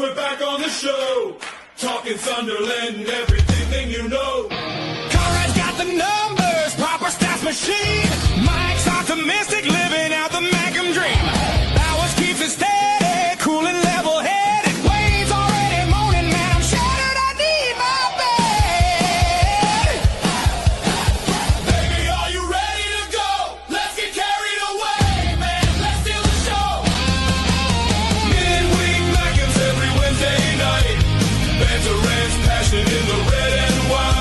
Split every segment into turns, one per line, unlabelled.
we're back on the show. Talking Sunderland and everything you know.
Conrad's got the numbers, proper stats machine. Mike's optimistic, living out the Mackem dream. Bowers keeps it steady, cool and level-headed. Wayne's already moaning, man, I'm shattered, I need my bed.
Baby, are you ready to go? Let's get carried away, man. Let's steal the show. Midweek Mackems every Wednesday night. Veterans passion in the red and white.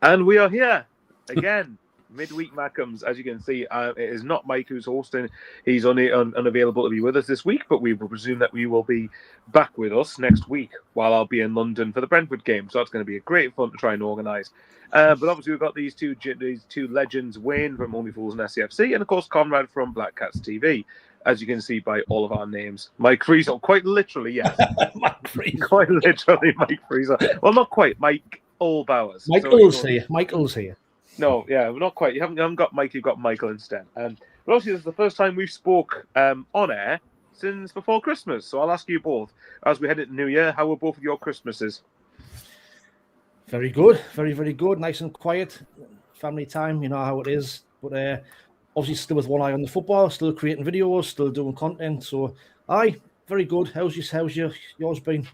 And we are here again, Midweek Mackems. As you can see, it is not Mike who's hosting. He's unavailable to be with us this week, but we will presume that we will be back with us next week while I'll be in London for the Brentford game. So that's going to be a great fun to try and organise. But obviously we've got these two legends, Wayne from Only Fools and Safc, and of course Conrad from Black Cats TV. As you can see by all of our names, Mike Friesel, quite literally, yes.
Mike Friesel.
Quite literally, Mike Friesel. Well, not quite, Mike Bowers.
Michael's here. Michael's here.
No, yeah, not quite. You haven't got Mike, you've got Michael instead. But obviously, this is the first time we've spoke on air since before Christmas. So I'll ask you both, as we head into New Year, how were both of your Christmases?
Very good. Very, very good. Nice and quiet. Family time, you know how it is. But obviously still with one eye on the football, still creating videos, still doing content. So, aye, very good. How's yours been?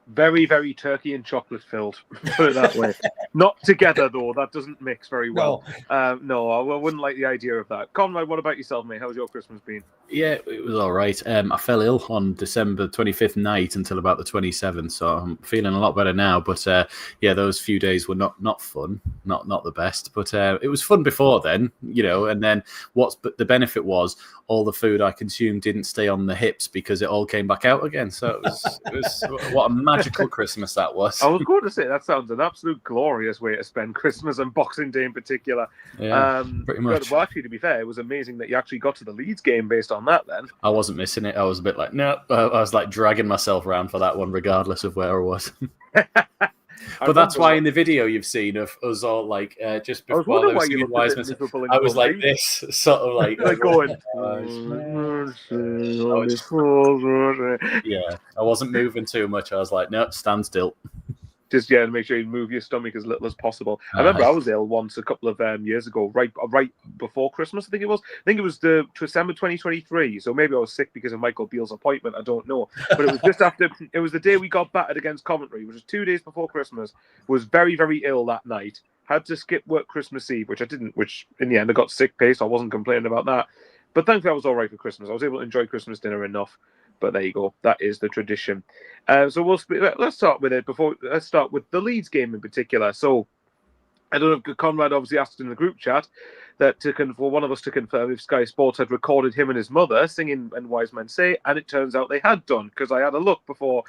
Very, very turkey and chocolate filled. Put it that way. Not together though. That doesn't mix very well. No, I wouldn't like the idea of that. Conrad, what about yourself, mate? How's your Christmas been?
Yeah, it was all right. I fell ill on December 25th night until about the 27th, so I'm feeling a lot better now. But yeah, those few days were not fun, not the best. But it was fun before then, you know. And then but the benefit was all the food I consumed didn't stay on the hips because it all came back out again. So it was what a magical Christmas that was.
I was going to say that sounds an absolute glorious way to spend Christmas and Boxing Day in particular.
Yeah, pretty much.
Well, actually, to be fair, it was amazing that you actually got to the Leeds game based on that. Then
I wasn't missing it. I was a bit like, no. I was like dragging myself around for that one, regardless of where I was. But that's why in the video you've seen of us all like just before they were singing Wiseman, I was like this, sort of like
going.
Yeah, I wasn't moving too much. I was like, no, stand still.
Just to make sure you move your stomach as little as possible. I remember I was ill once a couple of years ago, right before Christmas. I think it was the December 2023. So maybe I was sick because of Michael Beale's appointment. I don't know, but it was just after. It was the day we got battered against Coventry, which was 2 days before Christmas. Was very, very ill that night. Had to skip work Christmas Eve, which I didn't. Which in the end I got sick pay, so I wasn't complaining about that. But thankfully I was all right for Christmas. I was able to enjoy Christmas dinner enough. But there you go. That is the tradition. So let's start with it. Let's start with the Leeds game in particular. So I don't know. Conrad obviously asked in the group chat that for one of us to confirm if Sky Sports had recorded him and his mother singing "And Wise Men Say," and it turns out they had done because I had a look before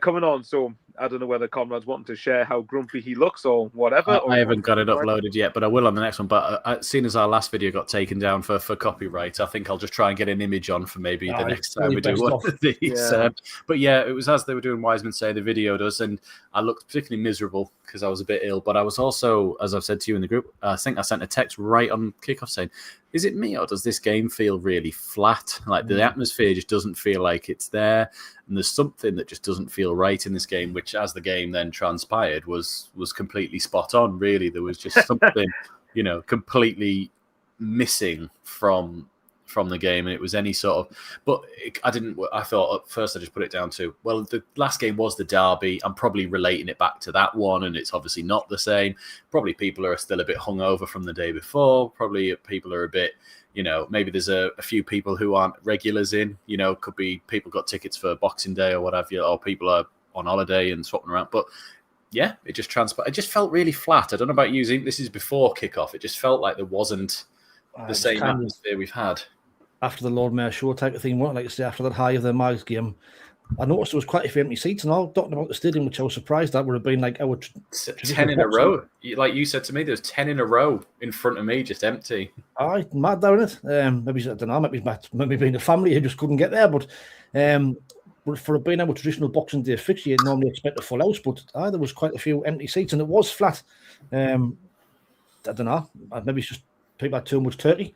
coming on. So I don't know whether Conrad's wanting to share how grumpy he looks or whatever.
I haven't got it uploaded yet, but I will on the next one. But seeing as our last video got taken down for copyright, I think I'll just try and get an image on for maybe the next time we do one of these. Yeah. But yeah, it was as they were doing Wiseman Say, the video does, and I looked particularly miserable because I was a bit ill. But I was also, as I've said to you in the group, I think I sent a text right on kickoff saying, is it me or does this game feel really flat? Like the atmosphere just doesn't feel like it's there. And there's something that just doesn't feel right in this game, which as the game then transpired was completely spot on, really. There was just something, completely missing from the game, and it was any sort of, but I thought at first I just put it down to, well, the last game was the derby. I'm probably relating it back to that one, and it's obviously not the same. Probably people are still a bit hungover from the day before. Probably people are a bit, maybe there's a few people who aren't regulars in, could be people got tickets for Boxing Day or whatever, or people are on holiday and swapping around. But yeah, it just transpired. It just felt really flat. I don't know about you. This is before kickoff. It just felt like there wasn't the same atmosphere we've had.
After the Lord Mayor show type of thing, like I say, after that high of the Miles game, I noticed there was quite a few empty seats and all. Talking about the stadium, which I was surprised that would have been like our
10 in a row. Like you said to me, there's 10 in a row in front of me, just empty.
Aye, mad down it. Maybe I don't know. Maybe being a family who just couldn't get there, but for being our traditional Boxing Day fixture, you normally expect a full house, but there was quite a few empty seats and it was flat. I don't know. Maybe it's just people had too much turkey.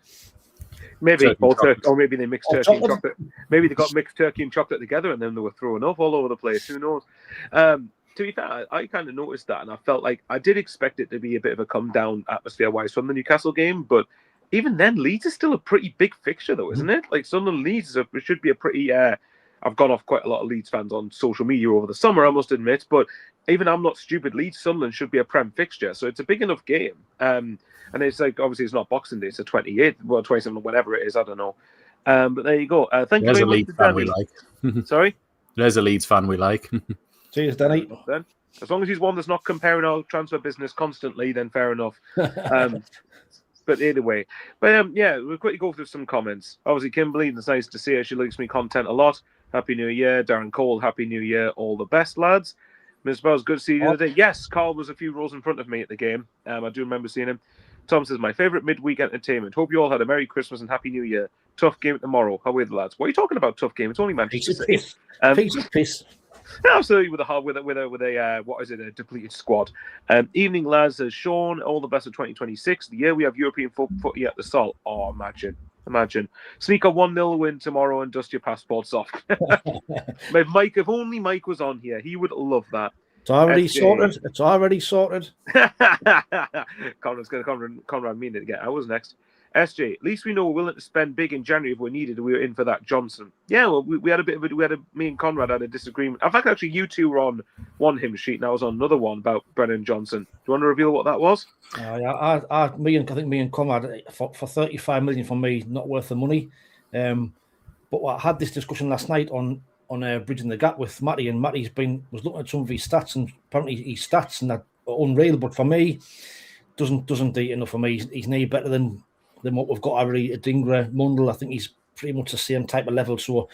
Maybe, or maybe they mixed turkey and
chocolate.
chocolate. Maybe they got mixed turkey and chocolate together, and then they were throwing up all over the place. Who knows? To be fair, I kind of noticed that, and I felt like I did expect it to be a bit of a come down atmosphere-wise from the Newcastle game, but even then, Leeds is still a pretty big fixture, though, isn't it? Like Sunderland Leeds should be a pretty. I've gone off quite a lot of Leeds fans on social media over the summer, I must admit, but even I'm not stupid. Leeds Sunderland should be a Prem fixture, so it's a big enough game. And it's like, obviously, it's not Boxing Day, it's a 28, well, 27, whatever it is, I don't know. But there you go. Thank you very much.
Leeds fan we like.
Sorry?
There's a Leeds fan we like.
Cheers, Danny.
Then, as long as he's one that's not comparing our transfer business constantly, then fair enough. But either way. But yeah, we'll quickly go through some comments. Obviously, Kimberly, it's nice to see her. She likes me content a lot. Happy New Year. Darren Cole, Happy New Year. All the best, lads. Ms. Bell's good to see you the other day. Yes, Carl was a few rows in front of me at the game. I do remember seeing him. Tom says, my favourite midweek entertainment. Hope you all had a Merry Christmas and Happy New Year. Tough game tomorrow. How are the lads? What are you talking about, tough game? It's only Manchester City.
Piece of piss.
Absolutely, with a depleted squad. Evening, lads, says Sean. All the best of 2026. The year we have European footy at the Sol. Oh, imagine. Sneak a 1-0 win tomorrow and dust your passports off. Mike, if only Mike was on here, he would love that.
It's already sorted.
Conrad mean it again. I was next. SJ, at least we know we're willing to spend big in January if we're needed. We were in for that Johnson. Yeah, well, me and Conrad had a disagreement. In fact, actually, you two were on one hymn sheet, and I was on another one about Brennan Johnson. Do you want to reveal what that was?
I think me and Conrad for 35 million for me, not worth the money. But I had this discussion last night on bridging the gap with Matty, and Matty was looking at some of his stats, and apparently his stats and that are unreal. But for me, doesn't do enough for me. He's no better than what we've got already. Adingra, Mundell, I think he's pretty much the same type of level. So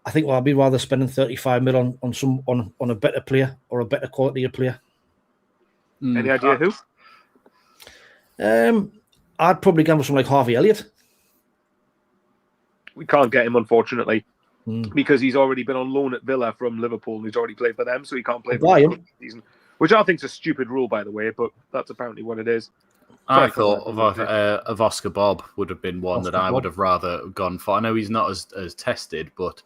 I think I'd be rather spending 35 million on a better player or a better quality of player.
Any idea who?
I'd probably go with someone like Harvey Elliott.
We can't get him, unfortunately, because he's already been on loan at Villa from Liverpool, and he's already played for them, so he can't play for the season. Which I think is a stupid rule, by the way, but that's apparently what it is.
I thought of Oscar Bob would have been one that I would have rather gone for. I know he's not as tested, but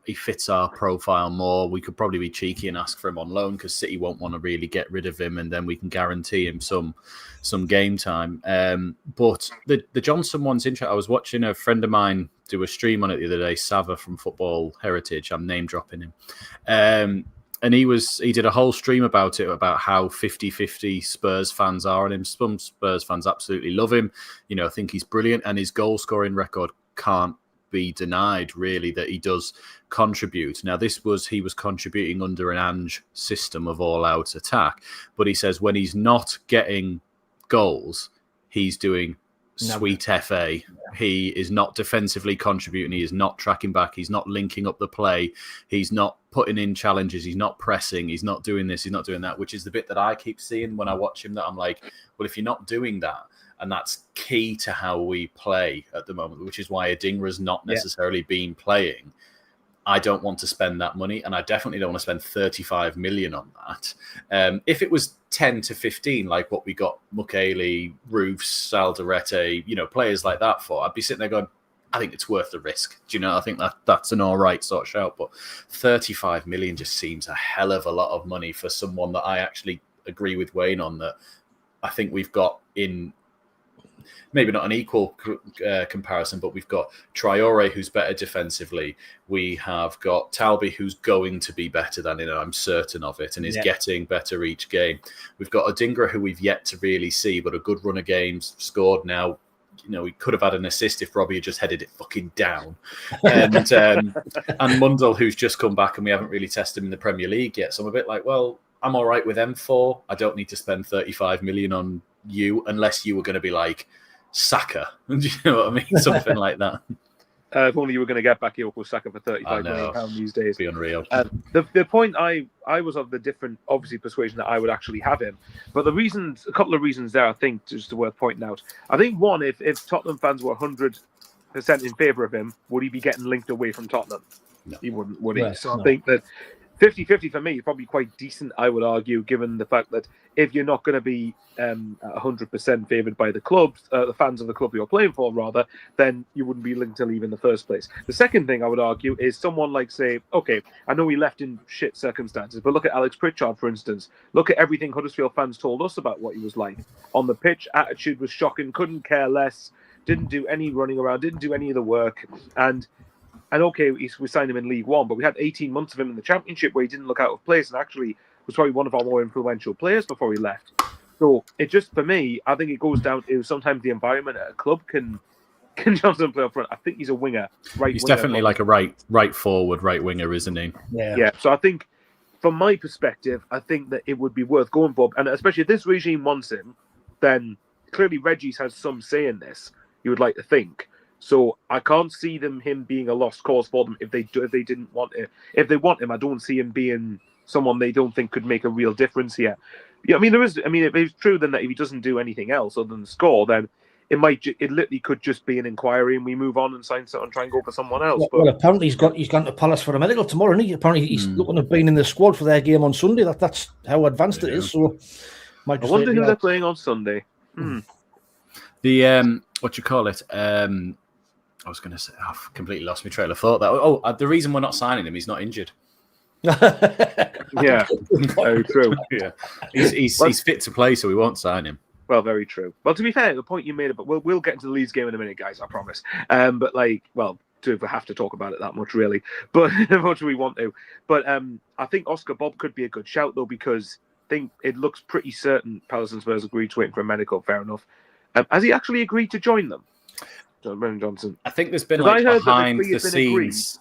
he fits our profile more. We could probably be cheeky and ask for him on loan because City won't want to really get rid of him, and then we can guarantee him some game time. But the Johnson one's interesting. I was watching a friend of mine do a stream on it the other day, Sava from Football Heritage. I'm name dropping him. And he did a whole stream about it, about how 50-50 Spurs fans are on him. Some Spurs fans absolutely love him. I think he's brilliant, and his goal-scoring record can't be denied, really, that he does contribute. Now, he was contributing under an Ange system of all-out attack, but he says when he's not getting goals, he's doing sweet FA. He is not defensively contributing. He is not tracking back. He's not linking up the play. He's not putting in challenges. He's not pressing. He's not doing this. He's not doing that, which is the bit that I keep seeing when I watch him, that I'm like, well, if you're not doing that, and that's key to how we play at the moment, which is why Adingra's not necessarily been playing, I don't want to spend that money, and I definitely don't want to spend 35 million on that. If it was 10 to 15, like what we got Mukiele, Roofs, Alderete, players like that for, I'd be sitting there going, I think it's worth the risk. I think that's an all right sort of shout, but 35 million just seems a hell of a lot of money for someone that I actually agree with Wayne on, that I think we've got in... Maybe not an equal comparison, but we've got Traore, who's better defensively. We have got Talby, who's going to be better than him, I'm certain of it, and is getting better each game. We've got Adingra, who we've yet to really see, but a good run of games, scored now. He could have had an assist if Robbie had just headed it fucking down. And Mundell, who's just come back, and we haven't really tested him in the Premier League yet. So I'm a bit like, well, I'm all right with M4. I don't need to spend 35 million on you unless you were going to be like Saka. Do you know what I mean? Something like that.
If only you were going to get back Yoko Saka for £35 million these days.
It'd be unreal.
The point I was of the different, obviously, persuasion that I would actually have him. But a couple of reasons there, I think, just worth pointing out. I think one, if Tottenham fans were 100% in favour of him, would he be getting linked away from Tottenham?
No.
He wouldn't, would he?
Right,
so I think that 50-50 for me, probably quite decent, I would argue, given the fact that if you're not going to be 100% favoured by the clubs, the fans of the club you're playing for, rather, then you wouldn't be linked to leave in the first place. The second thing I would argue is someone like, say, okay, I know he left in shit circumstances, but look at Alex Pritchard, for instance. Look at everything Huddersfield fans told us about what he was like. On the pitch, attitude was shocking, couldn't care less, didn't do any running around, didn't do any of the work, and okay, we signed him in League One, but we had 18 months of him in the Championship where he didn't look out of place and actually was probably one of our more influential players before he left. So it just, for me, I think it goes down to sometimes the environment at a club can Johnson play up front. I think he's a winger.
He's definitely like a right forward, right winger, isn't he?
Yeah. So I think, from my perspective, I think that it would be worth going for, and especially if this regime wants him, then clearly Reggie's has some say in this. You would like to think. So I can't see him being a lost cause for them if they didn't want it. If they want him, I don't see him being someone they don't think could make a real difference here. Yeah, I mean, if it's true then that if he doesn't do anything else other than score, then it literally could just be an inquiry and we move on and sign and try and go for someone else.
Well, apparently he's gone to Palace for a medical tomorrow, isn't he? Apparently he's looking at being in the squad for their game on Sunday. That's how advanced it is. So
I wonder who they're playing on Sunday.
The what you call it? I was going to say, I've completely lost my trail of thought. The reason we're not signing him, he's not injured.
Yeah, very true.
Yeah, he's fit to play, so we won't sign him.
Well, very true. Well, to be fair, the point you made about we'll get into the Leeds game in a minute, guys. I promise. But do we have to talk about it that much, really? But how much do we want to? But I think Oscar Bob could be a good shout though, because I think it looks pretty certain Palace and Spurs agreed to waiting for a medical. Fair enough. Has he actually agreed to join them? Brendan Johnson.
I think there's been behind the scenes.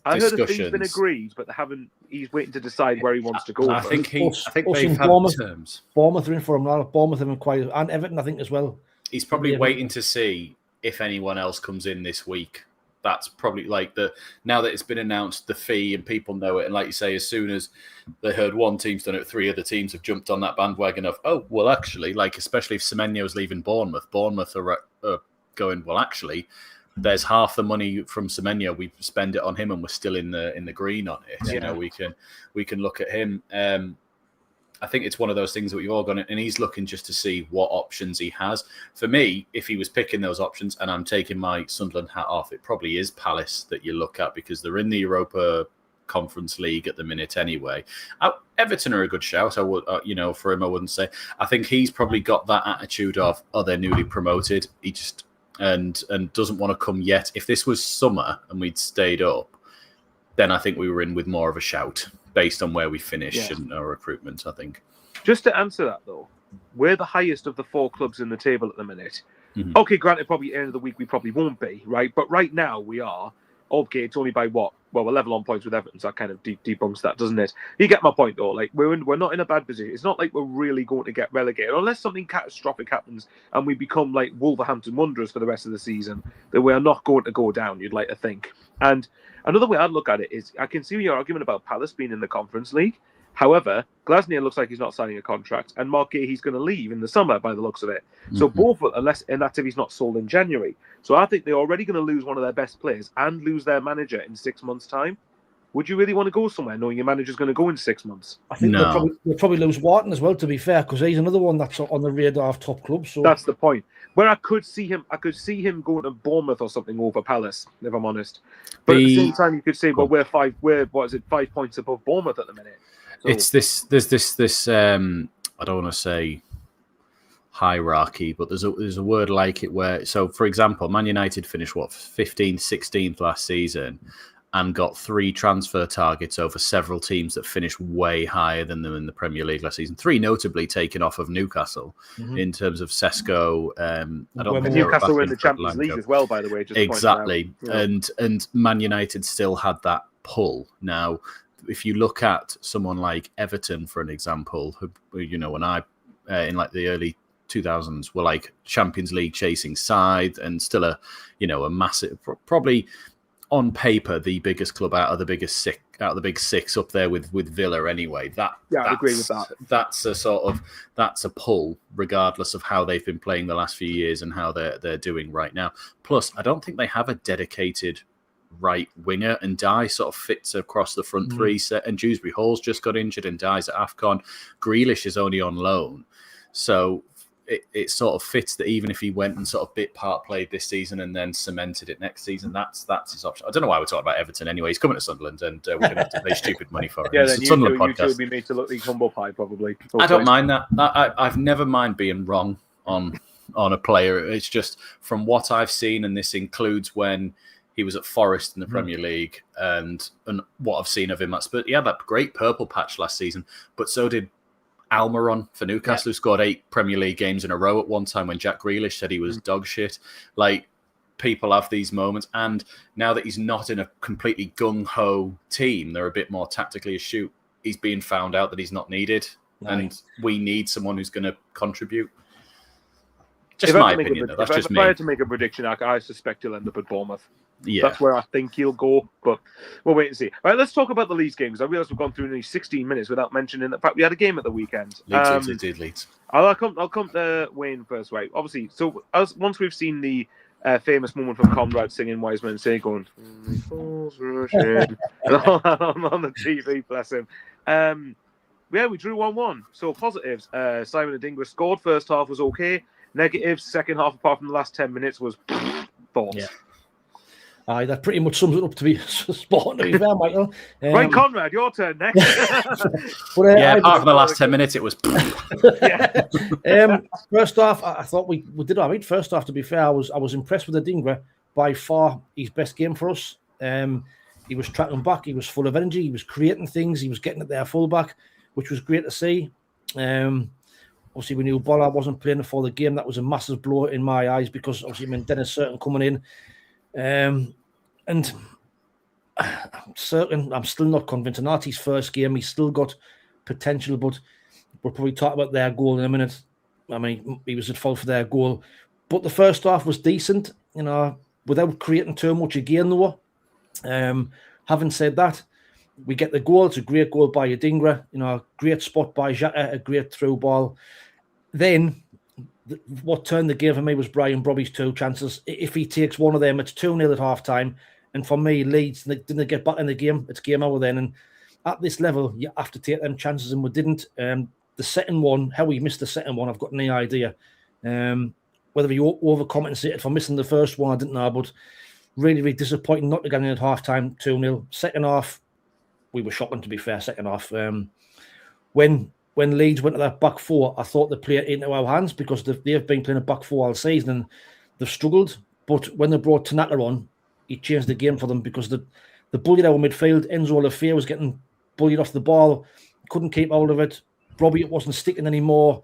I heard the fee's been agreed, but they haven't. He's waiting to decide where he wants to go.
I think they've had terms.
Bournemouth are in for him now. Bournemouth have inquired, and Everton, I think, as well.
He's probably waiting to see if anyone else comes in this week. That's probably now that it's been announced, the fee, and people know it. And like you say, as soon as they heard one team's done it, 3 other teams have jumped on that bandwagon of, oh, well, actually, especially if Semenyo's leaving Bournemouth are going, well, actually, there's half the money from Semenyo. We spend it on him, and we're still in the green on it. Yeah. You know, we can look at him. I think it's one of those things that we've all gone, and he's looking just to see what options he has. For me, if he was picking those options, and I'm taking my Sunderland hat off, it probably is Palace that you look at, because they're in the Europa Conference League at the minute anyway. Everton are a good shout. I would, for him, I wouldn't say. I think he's probably got that attitude of, oh, they're newly promoted. He just and doesn't want to come yet. If this was summer and we'd stayed up, then I think we were in with more of a shout based on where we finished and our recruitment, I think.
Just to answer that, though, we're the highest of the 4 clubs in the table at the minute. Mm-hmm. Okay, granted, probably at the end of the week we probably won't be, right? But right now we are. Okay, it's only by what? Well, we're level on points with Everton, so that kind of debunks that, doesn't it? You get my point, though. We're not in a bad position. It's not like we're really going to get relegated, unless something catastrophic happens and we become like Wolverhampton Wanderers for the rest of the season. That we are not going to go down. You'd like to think. And another way I'd look at it is, I can see your argument about Palace being in the Conference League. However, Glasner looks like he's not signing a contract, and Mark Gay, he's going to leave in the summer by the looks of it. Mm-hmm. So both, and that's if he's not sold in January. So I think they're already going to lose one of their best players and lose their manager in 6 months' time. Would you really want to go somewhere knowing your manager's going to go in 6 months?
I think they'll probably lose Wharton as well, to be fair, because he's another one that's on the radar of top clubs. So
that's the point. Where I could see him going to Bournemouth or something over Palace, if I'm honest. But at the same time, you could say, well, we're 5 points above Bournemouth at the minute. So,
it's this I don't want to say hierarchy, but there's a word like it where, so for example, Man United finished 15th, 16th last season and got 3 transfer targets over several teams that finished way higher than them in the Premier League last season. 3 notably taken off of Newcastle in terms of Sesko. I don't think
Newcastle were in the Champions League as well, by the way. Just
exactly, and Man United still had that pull. Now, if you look at someone like Everton, for an example, who when I in like the early 2000s were like Champions League chasing side and still a massive, probably on paper the biggest club out of the big 6 up there with Villa anyway.
I agree with that.
That's a pull regardless of how they've been playing the last few years and how they're doing right now. Plus, I don't think they have a dedicated right winger, and Dye sort of fits across the front three set. And Dewsbury Hall's just got injured, and Dye's at AFCON. Grealish is only on loan, so it sort of fits that even if he went and sort of bit part played this season and then cemented it next season, that's his option. I don't know why we're talking about Everton anyway. He's coming to Sunderland, and we're going to have to pay stupid money for it.
Yeah,
it's
then
a Sunderland podcast.
You two would be made to look like humble pie, probably.
I don't mind that. I've never mind being wrong on a player. It's just from what I've seen, and this includes when he was at Forest in the Premier League, and what I've seen of him at Spurs. He had that great purple patch last season, but so did Almiron for Newcastle, who scored 8 Premier League games in a row at one time when Jack Grealish said he was dog shit. Like, people have these moments, and now that he's not in a completely gung-ho team, they're a bit more tactically astute. He's being found out that he's not needed, and we need someone who's going to contribute. Just my opinion, though. That's just me.
If I had to make a prediction, I suspect he'll end up at Bournemouth.
Yeah.
That's where I think he'll go, but we'll wait and see. All right, let's talk about the Leeds games. I realise we've gone through nearly 16 minutes without mentioning the fact we had a game at the weekend.
Leeds.
I'll come to Wayne first, right? Obviously, so once we've seen the famous moment from Conrad singing Wise Men Say, going, "Fools rushing," on the TV, bless him. We drew 1-1. So positives, Simon Adingra scored. First half was okay. Negatives, second half, apart from the last 10 minutes, was thoughts.
Yeah. That pretty much sums it up to be spot on, to be fair, Michael.
Right, Conrad, your turn next.
Apart from the last 10 minutes, it was...
First off, I thought we did all right. First off, to be fair, I was impressed with Adingra. By far, his best game for us. He was tracking back. He was full of energy. He was creating things. He was getting at their fullback, which was great to see. Obviously, we knew Bollard wasn't playing before the game. That was a massive blow in my eyes because obviously, Dennis Certain coming in. And I'm still not convinced. And that's his first game. He's still got potential, but we'll probably talk about their goal in a minute. I mean, he was at fault for their goal. But the first half was decent, without creating too much again, though. Having said that, we get the goal. It's a great goal by Adingra. A great spot by Xhaka, a great through ball. Then, what turned the game for me was Brian Brobby's 2 chances. If he takes one of them, it's 2-0 at half-time. And for me, Leeds, didn't get back in the game. It's game over then. And at this level, you have to take them chances, and we didn't. The second one, how we missed the second one, I've got no idea. Whether he overcompensated for missing the first one, I didn't know. But really, really disappointing not to get in at half-time, 2-0. Second half, we were shocking, to be fair, second half. When Leeds went to that back four, I thought they played into our hands because they've been playing a back four all season and they've struggled. But when they brought Tanaka on, he changed the game for them because the bullied our midfield. Enzo Olafia was getting bullied off the ball, couldn't keep hold of it. Robbie, it wasn't sticking anymore.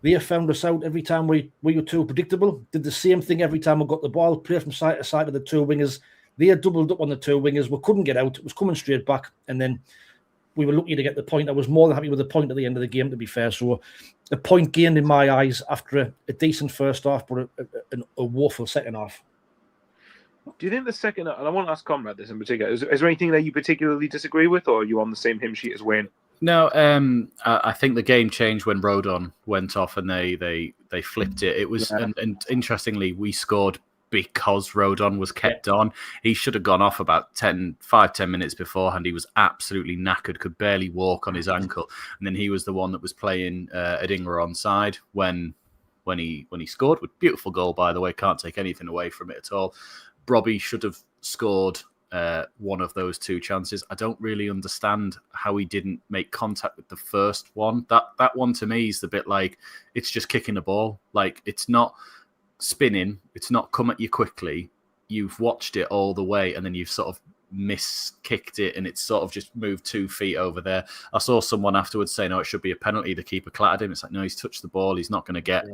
They found us out every time we were too predictable. Did the same thing every time we got the ball, played from side to side of the 2 wingers. They had doubled up on the 2 wingers. We couldn't get out. It was coming straight back. And then we were lucky to get the point. I was more than happy with the point at the end of the game, to be fair. So a point gained in my eyes after a decent first half, but a woeful second half.
Do you think the second, and I want to ask Conrad this in particular, is there anything that you particularly disagree with, or are you on the same hymn sheet as Wayne?
No, I think the game changed when Rodon went off and they flipped it. It was, and interestingly, we scored because Rodon was kept on. He should have gone off about 5-10 minutes beforehand. He was absolutely knackered, could barely walk on his ankle. And then he was the one that was playing Adingra on side when he scored. With beautiful goal, by the way. Can't take anything away from it at all. Brobby should have scored one of those 2 chances. I don't really understand how he didn't make contact with the first one. That one to me is the bit like it's just kicking the ball. Like it's not spinning, it's not come at you quickly. You've watched it all the way and then you've sort of kicked it and it's sort of just moved 2 feet over there. I saw someone afterwards say, no, it should be a penalty. The keeper clattered him. It's like, no, he's touched the ball. He's not going to get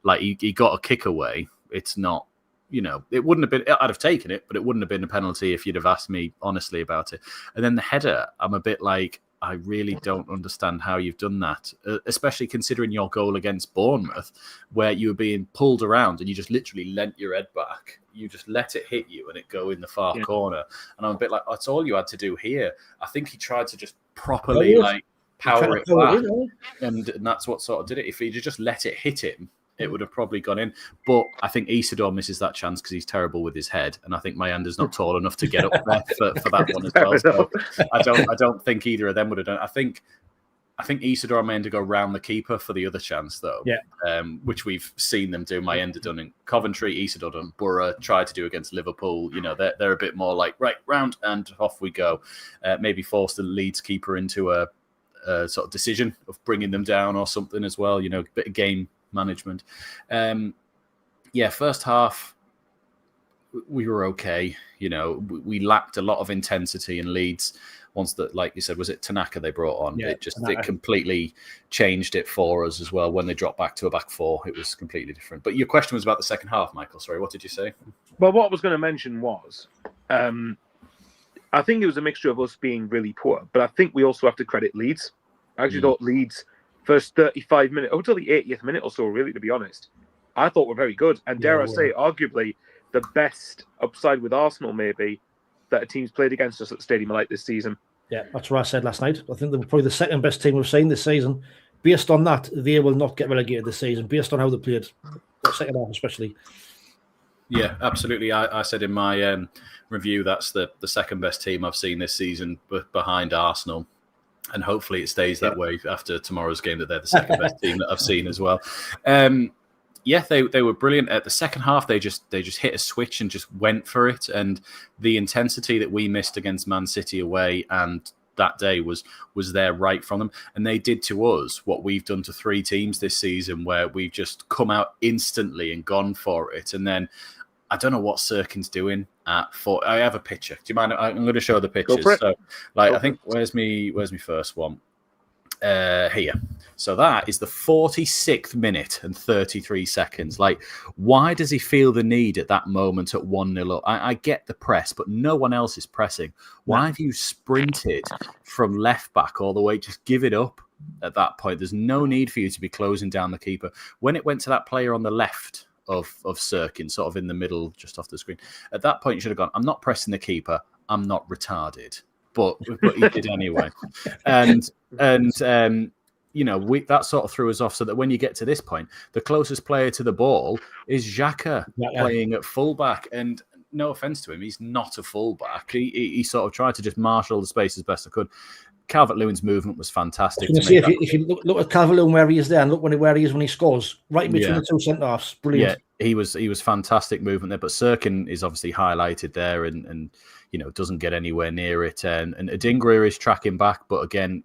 like he got a kick away. It's not, it wouldn't have been, I'd have taken it, but it wouldn't have been a penalty if you'd have asked me honestly about it. And then the header, I'm a bit like, I really don't understand how you've done that, especially considering your goal against Bournemouth, where you were being pulled around and you just literally leant your head back. You just let it hit you and it go in the far corner. And I'm a bit like, that's all you had to do here. I think he tried to just properly power it back. And that's what sort of did it. If he'd just let it hit him, it would have probably gone in. But I think Isidore misses that chance because he's terrible with his head, and I think Mayanda's not tall enough to get up there for that one as well. So I don't think either of them would have done it. I think Isidore and Mayenda go round the keeper for the other chance, though.
Yeah.
Which we've seen them do. Mayenda done in Coventry, Isidore done Borough, tried to do against Liverpool. You know, they're a bit more like, right, round and off we go. Maybe force the Leeds keeper into a sort of decision of bringing them down or something as well. You know, a bit of game management. First half, we were okay. You know, we lacked a lot of intensity in Leeds. Once that, like you said, was it Tanaka they brought on?
Yeah,
it completely changed it for us as well. When they dropped back to a back four, it was completely different. But your question was about the second half, Michael. Sorry, what did you say?
Well, what I was going to mention was, I think it was a mixture of us being really poor, but I think we also have to credit Leeds. I actually thought Leeds first 35 minutes, until the 80th minute or so, really, to be honest, I thought were very good. And dare I say, arguably the best upside with Arsenal, maybe, that a team's played against us at the Stadium of Light this season. Yeah,
that's what I said last night. I think they were probably the second best team we've seen this season. Based on that, they will not get relegated this season, based on how they played, the second half especially.
Yeah, absolutely. I said in my review that's the second best team I've seen this season behind Arsenal. And hopefully it stays that way after tomorrow's game, that they're the second best team that I've seen as well. They were brilliant. At the second half, they just hit a switch and just went for it. And the intensity that we missed against Man City away and that day was there right from them. And they did to us what we've done to three teams this season, where we've just come out instantly and gone for it. And then I don't know what Sirkin's doing at 4. I have a picture. Do you mind? I'm going to show the pictures. So, I think where's me first one? Here. So that is the 46th minute and 33 seconds. Like, why does he feel the need at that moment at 1-0 up? I get the press, but no one else is pressing. Why have you sprinted from left back all the way? Just give it up at that point. There's no need for you to be closing down the keeper. When it went to that player on the left of Sirkin, sort of in the middle, just off the screen, at that point you should have gone, I'm not pressing the keeper. I'm not retarded. But he did anyway. And you know, that sort of threw us off, so that when you get to this point, the closest player to the ball is Xhaka playing at fullback. And no offense to him, he's not a fullback. He sort of tried to just marshal the space as best I could. Calvert-Lewin's movement was fantastic.
If you look at Calvert-Lewin where he is there and look where he is when he scores, right in between the two centre-halves, brilliant.
Yeah, he was fantastic movement there. But Sirkin is obviously highlighted there and you know, doesn't get anywhere near it. And Adingra is tracking back. But again,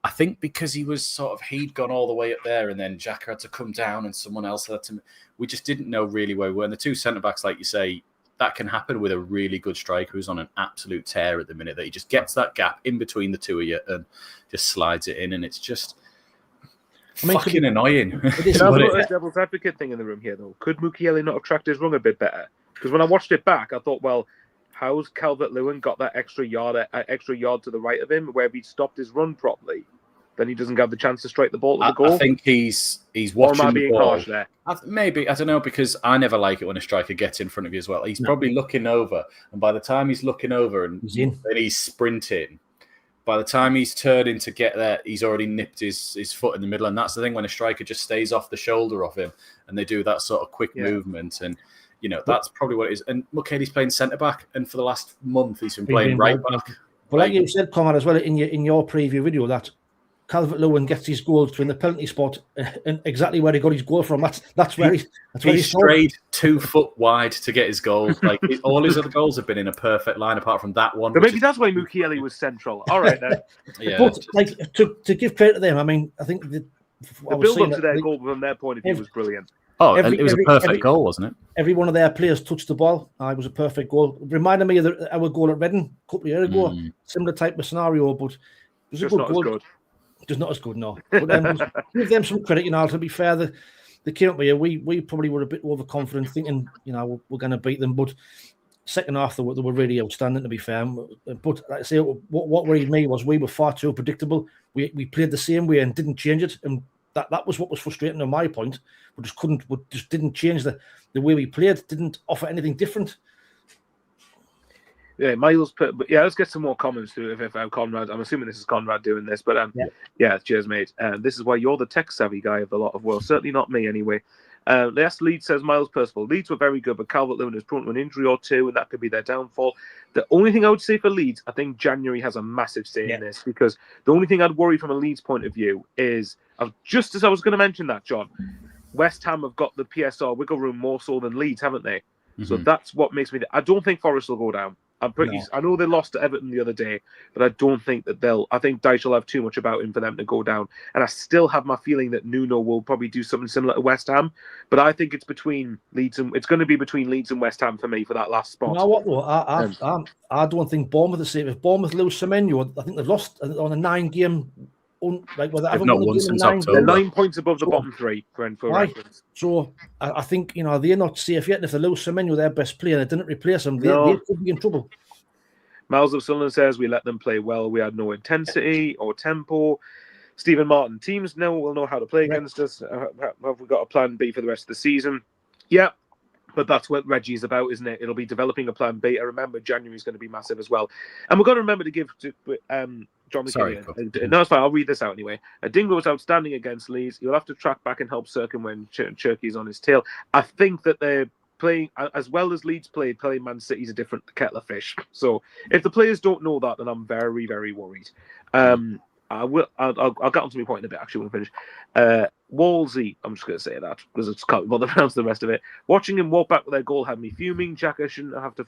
I think because he'd gone all the way up there and then Xhaka had to come down and someone else had to... We just didn't know really where we were. And the two centre-backs, like you say, that can happen with a really good striker who's on an absolute tear at the minute, that he just gets that gap in between the two of you and just slides it in. And it's just fucking annoying.
Can I put a devil's advocate thing in the room here, though? Could Mukiele not have tracked his run a bit better? Because when I watched it back, I thought, well, how's Calvert-Lewin got that extra yard to the right of him, where if he'd stopped his run properly, then he doesn't have the chance to strike the ball to the goal?
I think he's watching
or am I being
the ball.
Harsh there?
Maybe, I don't know, because I never like it when a striker gets in front of you as well. He's probably looking over, and by the time he's looking over and then he's sprinting, by the time he's turning to get there, he's already nipped his foot in the middle. And that's the thing, when a striker just stays off the shoulder of him and they do that sort of quick movement. And you know, that's probably what it is. And Mukiele's playing centre-back, and for the last month, he's been playing right-back.
Well, like you said, Conrad, as well, in your preview video, that Calvert-Lewin gets his goals between the penalty spot and exactly where he got his goal from. That's where he
strayed 2 foot wide to get his goals. Like, all his other goals have been in a perfect line, apart from that one.
But maybe that's why Mukiele was central. All right, then.
But, like, to give credit to them, I mean, I think the
build-up to their goal from their point of view was brilliant.
Oh, it was a perfect goal, wasn't it?
Every one of their players touched the ball. It was a perfect goal. It reminded me of our goal at Reading a couple of years ago. Similar type of scenario, but it was a good goal. Just not as good, no. But give them some credit, you know. To be fair, they came up here. We probably were a bit overconfident, thinking, you know, we're going to beat them. But second half, they were really outstanding, to be fair. But like I say, what worried me was we were far too predictable. We played the same way and didn't change it, and that was what was frustrating on my point. We just didn't change the way we played. Didn't offer anything different.
Yeah, Miles. But yeah, let's get some more comments to it. If Conrad, I'm assuming this is Conrad doing this, but yeah, cheers, mate. This is why you're the tech savvy guy of the lot of well, certainly not me anyway. Yes, Leeds says Miles Percival. Leeds were very good, but Calvert-Lewin is prone to an injury or two, and that could be their downfall. The only thing I would say for Leeds, I think January has a massive say in this, because the only thing I'd worry from a Leeds point of view is, just as I was going to mention that, John, West Ham have got the PSR wiggle room more so than Leeds, haven't they? Mm-hmm. So that's what makes me. I don't think Forest will go down. I know they lost to Everton the other day, but I don't think that they'll. I think Dyche will have too much about him for them to go down. And I still have my feeling that Nuno will probably do something similar to West Ham. But I think it's between Leeds and it's going to be between Leeds and West Ham for me for that last spot.
You know what though? I don't think Bournemouth is safe. If Bournemouth lose Semenyo, I think they've lost on a 9-game. They've
not won since October.
They're 9 points above the bottom three, for reference.
So I think they're not safe yet. And if they lose Semenyo, their best player, they didn't replace him, they could be in trouble.
Miles of Sunderland says we let them play well. We had no intensity or tempo. Stephen Martin, teams will know how to play against us. Have we got a plan B for the rest of the season? Yeah, but that's what Reggie's about, isn't it? It'll be developing a plan B. I remember January is going to be massive as well. And we've got to remember to give to John McKinney. No, it's fine. I'll read this out anyway. Dingo was outstanding against Leeds. You'll have to track back and help Sirkin when Cherky's on his tail. I think that they're playing as well as Leeds playing Man City's a different kettle of fish. So if the players don't know that, then I'm very, very worried. I'll get onto my point in a bit, actually, when I finish. Wolsey, I'm just going to say that because it's can't bother to pronounce the rest of it. Watching him walk back with their goal had me fuming. Xhaka shouldn't have to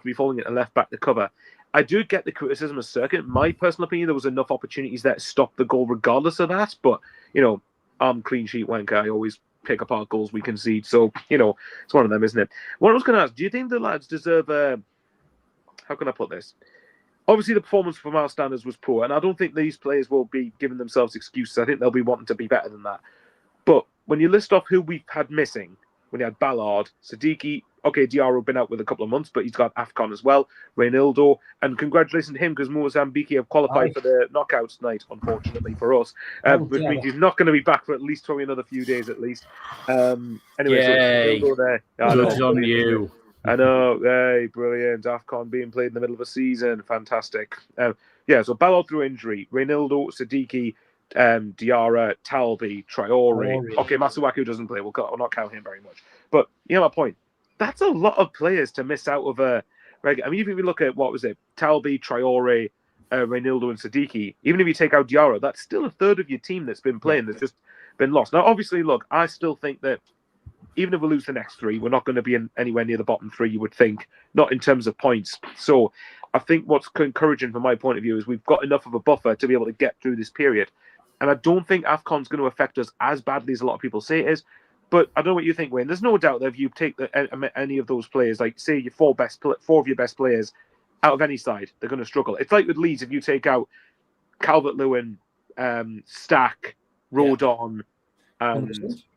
be falling at a left back to cover. I do get the criticism of Circuit. In my personal opinion, there was enough opportunities there to stop the goal regardless of that. But, I'm clean sheet wanker. I always pick apart goals we concede. So, it's one of them, isn't it? What I was going to ask, do you think the lads deserve how can I put this? Obviously, the performance from our standards was poor, and I don't think these players will be giving themselves excuses. I think they'll be wanting to be better than that. But when you list off who we've had missing, when you had Ballard, Siddiqui, okay, Diarra been out with a couple of months, but he's got AFCON as well, Reynaldo, and congratulations to him because Mozambique have qualified for the knockouts tonight, unfortunately for us. Which means he's not going to be back for at least probably another few days at least. Anyway,
Yay.
So there.
Good on you.
I know, hey, brilliant. AFCON being played in the middle of a season, fantastic. So Ballard through injury, Reynaldo, Siddiqui, Diarra, Talbi, Traore. Okay, Masuaku doesn't play. We'll not count him very much. But you know my point. That's a lot of players to miss out of a regular. I mean, even if you look at Talbi, Traore, Reynaldo, and Siddiqui. Even if you take out Diarra, that's still a third of your team that's been playing that's just been lost. Now, obviously, look, I still think that even if we lose the next three, we're not going to be anywhere near the bottom three, you would think, not in terms of points. So I think what's encouraging from my point of view is we've got enough of a buffer to be able to get through this period. And I don't think AFCON's going to affect us as badly as a lot of people say it is. But I don't know what you think, Wayne. There's no doubt that if you take any of those players, like say your four of your best players out of any side, they're going to struggle. It's like with Leeds, if you take out Calvert-Lewin, Stack, Rodon,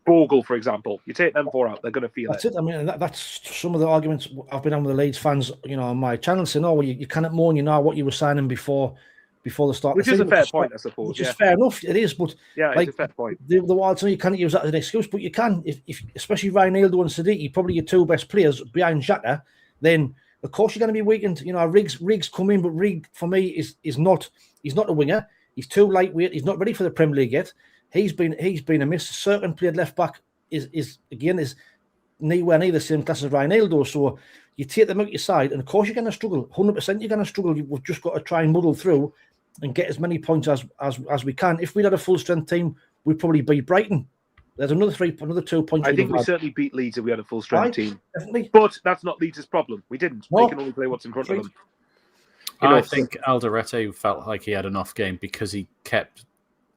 Bogle, for example, you take them four out, they're going to feel
it. I mean, that's some of the arguments I've been on with the Leeds fans, on my channel, saying, "Oh, well, you cannot moan, what you were signing before the start."
Which is a fair point, I suppose.
Which is fair enough. It is, but
it's a fair point.
The Wilds, you can't use that as an excuse, but you can if especially Reynaldo and Siddiqui, probably your two best players behind Xhaka, then of course you're going to be weakened. Riggs come in, but Riggs for me is not. He's not a winger. He's too lightweight. He's not ready for the Premier League yet. He's been a miss. Certain played left back is nowhere near the same class as Reynaldo. So you take them out your side, and of course you're going to struggle. 100% you're going to struggle. We've just got to try and muddle through and get as many points as we can. If we had a full strength team, we'd probably beat Brighton. There's another 2 points.
I think we certainly beat Leeds if we had a full strength team.
Definitely.
But that's not Leeds' problem. We didn't. No. They can only play what's in front of them.
I think Alderete felt like he had an off game because he kept.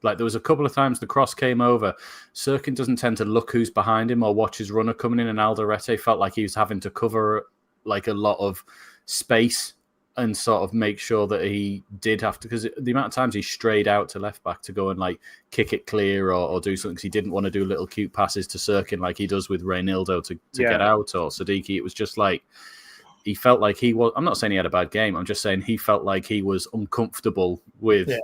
Like there was a couple of times the cross came over. Sirkin doesn't tend to look who's behind him or watch his runner coming in, and Alderete felt like he was having to cover like a lot of space and sort of make sure that he did have to, because the amount of times he strayed out to left back to go and like kick it clear or do something because he didn't want to do little cute passes to Sirkin like he does with Reynaldo to get out, or Siddiqui. It was just like he felt like he was. I'm not saying he had a bad game. I'm just saying he felt like he was uncomfortable with. Yeah.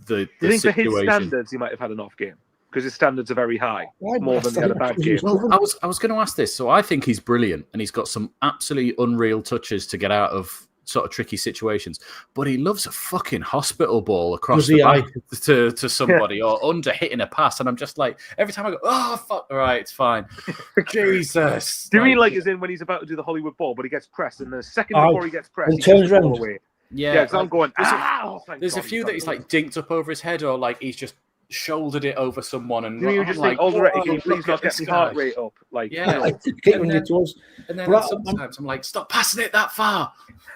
The
do you think
situation.
For his standards, he might have had an off game because his standards are very high, more than he had a bad game.
I was going to ask this. So I think he's brilliant, and he's got some absolutely unreal touches to get out of sort of tricky situations. But he loves a fucking hospital ball across the back to somebody or under hitting a pass. And I'm just like, every time I go, oh, fuck, all right, it's fine. Jesus.
Do you mean like as in when he's about to do the Hollywood ball, but he gets pressed, and the second before he gets pressed, he
turns around
away?
Yeah,
because I'm going,
there's a few that he's like dinked up over his head, or like he's just shouldered it over someone, and
you just like, can you please not get my heart rate up? Like,
and
then sometimes I'm like, stop passing it that far.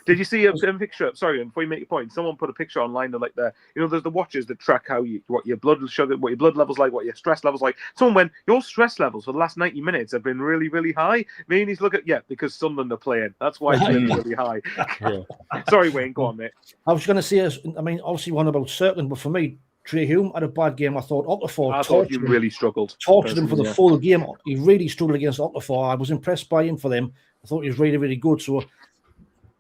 Did you see a picture? Sorry, before you make your point, someone put a picture online of like there's the watches that track what your blood sugar, what your blood levels like, what your stress levels like. Someone went, your stress levels for the last 90 minutes have been really, really high. Me and he's because Sunderland are playing. That's why it's been really high. Sorry, Wayne, go on, mate.
I was going to say, obviously one about circling, but for me, Trey Hume had a bad game. I thought Okafor
he really struggled.
Tortured him for the full game. He really struggled against Okafor. I was impressed by him for them. I thought he was really, really good. So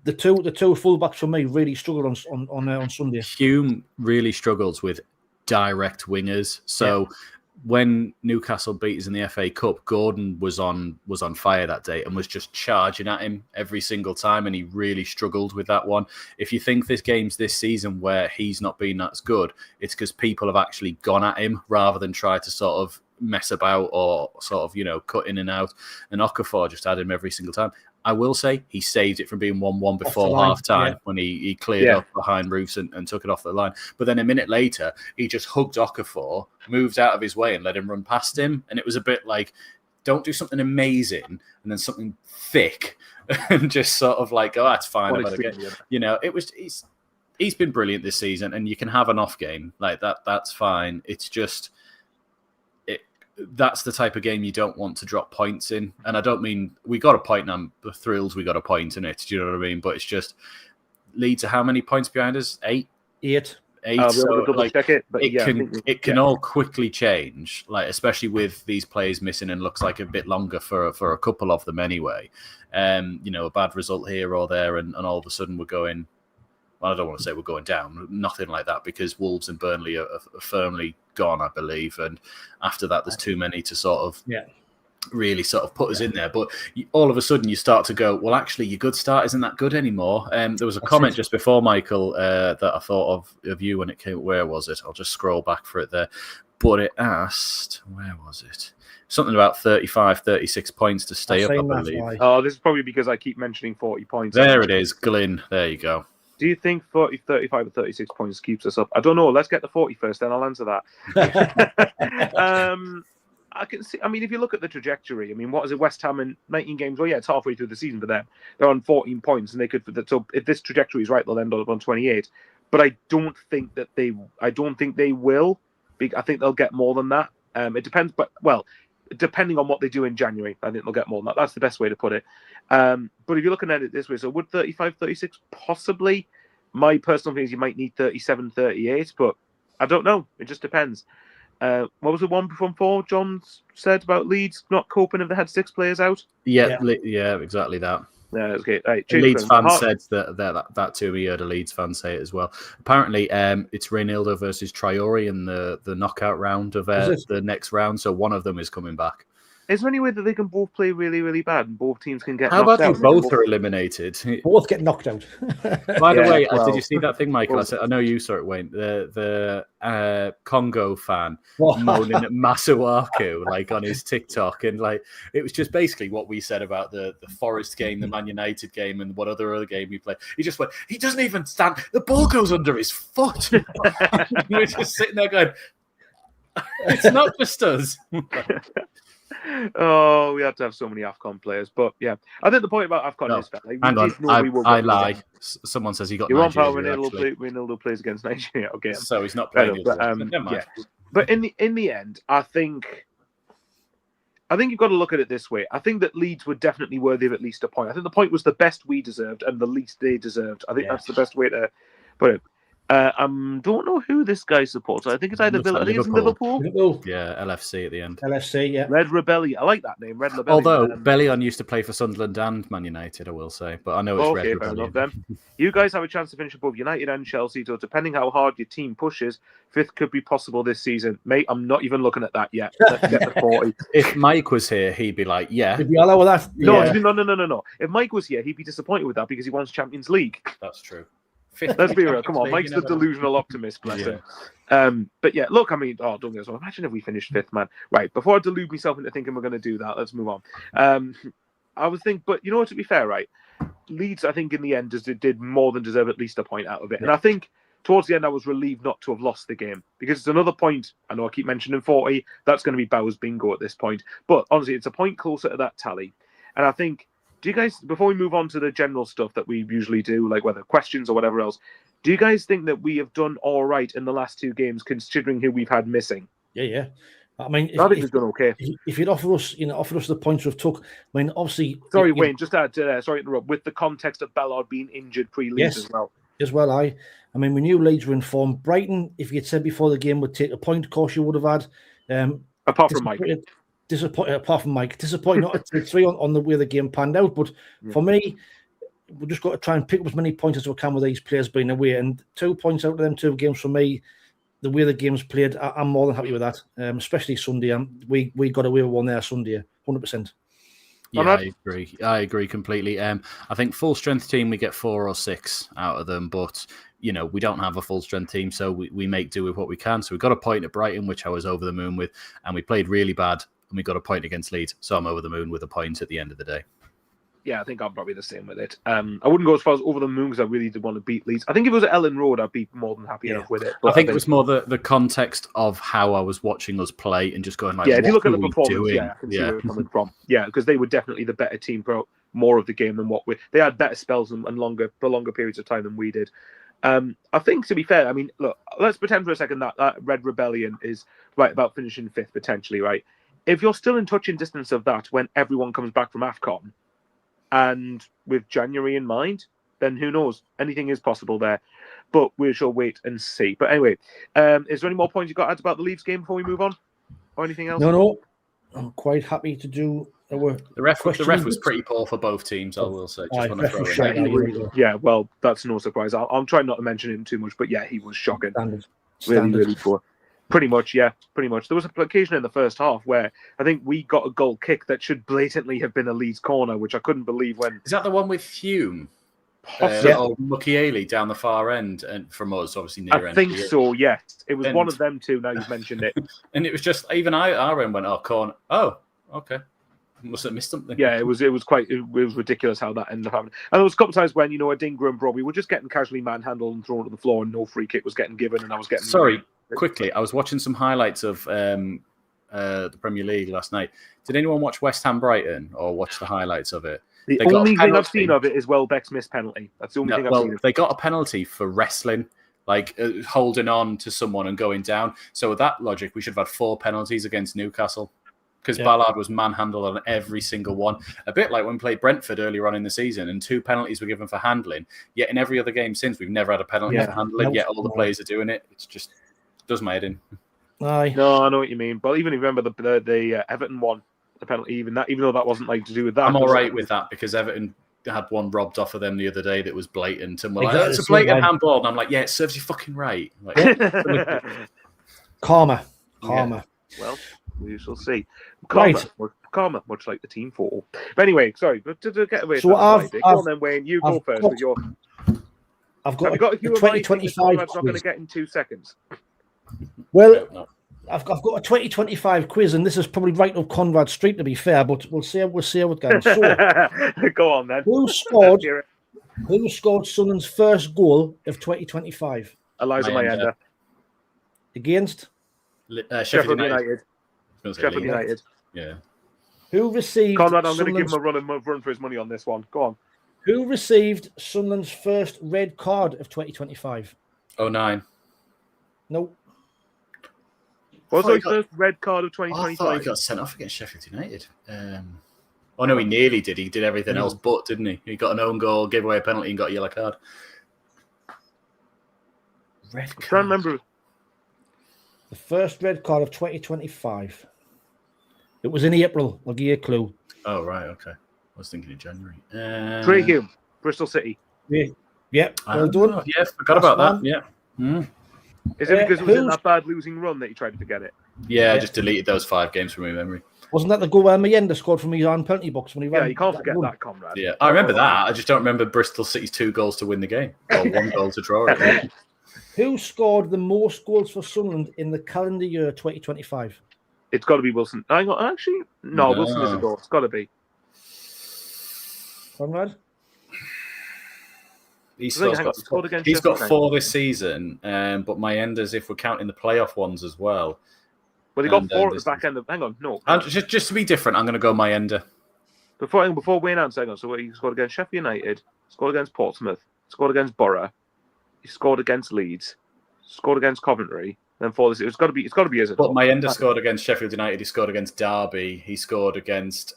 the two fullbacks for me really struggled on Sunday.
Hume really struggles with direct wingers. So when Newcastle beat us in the FA Cup, Gordon was on fire that day and was just charging at him every single time, and he really struggled with that one. If you think this game's this season where he's not been as good, it's because people have actually gone at him rather than try to sort of mess about or sort of, cut in and out. And Okafor just had him every single time. I will say he saved it from being 1-1 before half-time when he cleared up behind Roofs and took it off the line. But then a minute later, he just hugged Okafor, moved out of his way and let him run past him. And it was a bit like, don't do something amazing and then something thick and just sort of like, oh, that's fine. It was he's been brilliant this season, and you can have an off game like that. That's fine. It's just... that's the type of game you don't want to drop points in. And I don't mean we got a point and I'm thrilled we got a point in it. Do you know what I mean? But it's just Leeds are how many points behind us? Eight.
So
it can all quickly change, like especially with these players missing, and looks like a bit longer for a couple of them anyway. A bad result here or there, and all of a sudden we're going. Well, I don't want to say we're going down, nothing like that, because Wolves and Burnley are firmly gone, I believe. And after that, there's too many to sort of really sort of put us in there. But all of a sudden, you start to go, well, actually, your good start isn't that good anymore. There was a comment just before, Michael, that I thought of you when it came. Where was it? I'll just scroll back for it there. But it asked, where was it? Something about 35, 36 points to stay up, I believe.
Oh, this is probably because I keep mentioning 40 points.
There it is, Glyn. There you go.
Do you think 40, 35 or 36 points keeps us up? I don't know. Let's get the 40 first, then I'll answer that. I can see. I mean, if you look at the trajectory, what is it? West Ham in 19 games. Well, it's halfway through the season for them. They're on 14 points, and they could. So if this trajectory is right, they'll end up on 28. But I don't think that they. I don't think they will. I think they'll get more than that. It depends, depending on what they do in January, I think they'll get more than that. That's the best way to put it. But if you're looking at it this way, so would 35, 36 possibly? My personal opinion is you might need 37, 38, but I don't know. It just depends. What was the one before John said about Leeds not coping if they had 6 players out?
Yeah, exactly that.
Yeah, that's okay. Right,
Leeds fan said that to me. Heard a Leeds fan say it as well. Apparently, it's Reynaldo versus Traore in the knockout round of the next round. So one of them is coming back.
Is there any way that they can both play really, really bad and both teams can get
knocked out? How about both are eliminated?
Both get knocked out.
By the way, did you see that thing, Michael? I know you saw it, Wayne. The Congo fan moaning at Masuaku on his TikTok, and it was just basically what we said about the Forest game, the Man United game, and what other game he played. He just went, he doesn't even stand. The ball goes under his foot. We're just sitting there going, it's not just us.
Oh, we had to have so many AFCON players, but yeah, I think the point about AFCON is that
hang on, I lie. Someone says he got.
You're on power. Ronaldo plays against Nigeria. Okay,
so he's not playing.
But in the end, I think you've got to look at it this way. I think that Leeds were definitely worthy of at least a point. I think the point was the best we deserved and the least they deserved. I think that's the best way to put it. Don't know who this guy supports. I think it's either Villa. I think it's Liverpool.
Yeah, LFC at the end.
LFC, yeah.
Red Rebellion. I like that name, Red Rebellion.
Although Bellion used to play for Sunderland and Man United, I will say, but I know it's Red Rebellion.
Fair enough, then. You guys have a chance to finish above United and Chelsea, so depending how hard your team pushes, 5th could be possible this season. Mate, I'm not even looking at that yet. Let's get to 40.
If Mike was here, he'd be like, yeah.
He'd be all over that.
No. If Mike was here, he'd be disappointed with that because he wants Champions League.
That's true.
Let's be real. Come on, Mike's the delusional optimist, bless him. But yeah, look, I mean, don't get us wrong. Imagine if we finished 5th, man. Right, before I delude myself into thinking we're going to do that, let's move on. I would think, but you know what, to be fair, right? Leeds, I think, in the end, did more than deserve at least a point out of it. And I think towards the end, I was relieved not to have lost the game because it's another point. I know I keep mentioning 40. That's going to be Bauer's bingo at this point. But honestly, it's a point closer to that tally. And I think, do you guys, before we move on to the general stuff that we usually do, like whether questions or whatever else, do you guys think that we have done all right in the last 2 games, considering who we've had missing?
Yeah. I mean,
I think we've done okay.
If you'd offered us the points we've took, I mean, obviously.
Sorry, Wayne, just add to that. Sorry to interrupt. With the context of Ballard being injured pre-Leeds as well.
As well, I mean, we knew Leeds were in form. Brighton, if you had said before the game would take a point, of course you would have had.
Apart from Mike. Disappointing not to take 3 on the way the game panned out. But for me, we've just got to try and pick up as many points as we can with these players being away. And 2 points out of them 2 games for me, the way the game's played, I'm more than happy with that. Especially Sunday. We got away with one there Sunday, 100%.
Yeah, I agree completely. I think full strength team we get 4 or 6 out of them, but we don't have a full strength team, so we make do with what we can. So we got a point at Brighton, which I was over the moon with, and we played really bad, and we got a point against Leeds, so I'm over the moon with a point at the end of the day.
Yeah, I think I'm probably the same with it. I wouldn't go as far as over the moon because I really did want to beat Leeds. I think if it was at Ellen Road, I'd be more than happy enough with it.
I think it was more the context of how I was watching us play and just going like,
if you look at the
performance,
performance, I can see where it's coming from. Yeah, because they were definitely the better team for more of the game than what they had better spells and for longer periods of time than we did. I think, to be fair, I mean, look, let's pretend for a second that Red Rebellion is right about finishing 5th potentially, right? If you're still in touching distance of that when everyone comes back from AFCON, and with January in mind, then who knows? Anything is possible there. But we shall wait and see. But anyway, is there any more points you got to add about the Leeds game before we move on? Or anything else?
No. I'm quite happy to do
the ref was pretty poor for both teams, I will say. Just want to throw it in.
Yeah, well, that's no surprise. I'm trying not to mention him too much, but yeah, he was shocking. Standard. Really poor. Pretty much. There was an occasion in the first half where I think we got a goal kick that should blatantly have been a Leeds corner, which I couldn't believe when...
Is that the one with Hume? Or Mukiele down the far end and from us, obviously near end.
I think so, yes. It was one of them two, now you've mentioned it.
And it was just, even our end went, corner. Oh, okay. Must have missed something.
Yeah, it was ridiculous how that ended up happening. And there was a couple of times when, Adingra and Brobbey were just getting casually manhandled and thrown to the floor and no free kick was getting given and I was getting...
Sorry. Quickly, I was watching some highlights of the Premier League last night. Did anyone watch West Ham Brighton or watch the highlights of it?
The only thing I've seen of it is Welbeck's missed penalty. That's the only thing I've seen.
They got a penalty for wrestling, like holding on to someone and going down. So with that logic, we should have had 4 penalties against Newcastle because Ballard was manhandled on every single one. A bit like when we played Brentford earlier on in the season and 2 penalties were given for handling. Yet in every other game since, we've never had a penalty for handling, yet all the players are doing it. It's just... does my head in.
Aye.
No, I know what you mean. But even if you remember the Everton one, the penalty, even though that wasn't like to do with that.
I'm all right with that because Everton had one robbed off of them the other day that was blatant. And we're like, it's a blatant handball. And I'm like, yeah, it serves you fucking right. Like,
Karma.
Yeah. Well, we shall see. Karma, much like the team photo. But anyway, sorry, but to get away from that, go on then, Wayne, you go first with your...
I've got
a 2025. That's not going to get in 2 seconds.
Well, I've got a 2025 quiz, and this is probably right up Conrad's street, to be fair. But we'll see how it goes. So,
go on then.
Who scored Sunderland's first goal of 2025?
Eliza Mayenda.
Against
Sheffield
United. Sheffield United.
Yeah.
Who received?
Conrad, I'm going to give him a run for his money on this one. Go on.
Who received Sunderland's first red card of 2025?
09.
Nope.
What was his first red card of 2025?
I thought he got sent off against Sheffield United. Oh, no, he nearly did. He did everything else but, didn't he? He got an own goal, gave away a penalty and got a yellow card.
Red
I'm trying to remember.
The first red card of 2025. It was in April. I'll give you a clue.
Oh, right. Okay. I was thinking in January.
Trey Hume, Bristol City.
Yeah. Well done.
Yeah, forgot about that. Yeah.
Is it because it was in that bad losing run that you tried to forget it?
Yeah, I just deleted those 5 games from my memory.
Wasn't that the goal where Mayenda scored from his own penalty box when he ran?
Yeah, you can't forget that, Conrad.
Yeah, I remember that. I just don't remember Bristol City's 2 goals to win the game. Or 1 goal to draw it.
Who scored the most goals for Sunderland in the calendar year 2025?
It's got to be Wilson. Actually, no, Wilson is a goal. It's got to be.
Conrad?
He's got 4 this season, but Mayenda's, if we're counting the playoff ones as well.
Well, he got 4 at the back end of. Hang on, no.
Just to be different, I'm going to go Mayenda.
Before Wayne answers, hang on. So he scored against Sheffield United, scored against Portsmouth, scored against Borough, he scored against Leeds, scored against Coventry. Then for this, it's got to be Isidore.
But Mayenda scored against Sheffield United. He scored against Derby. He scored against.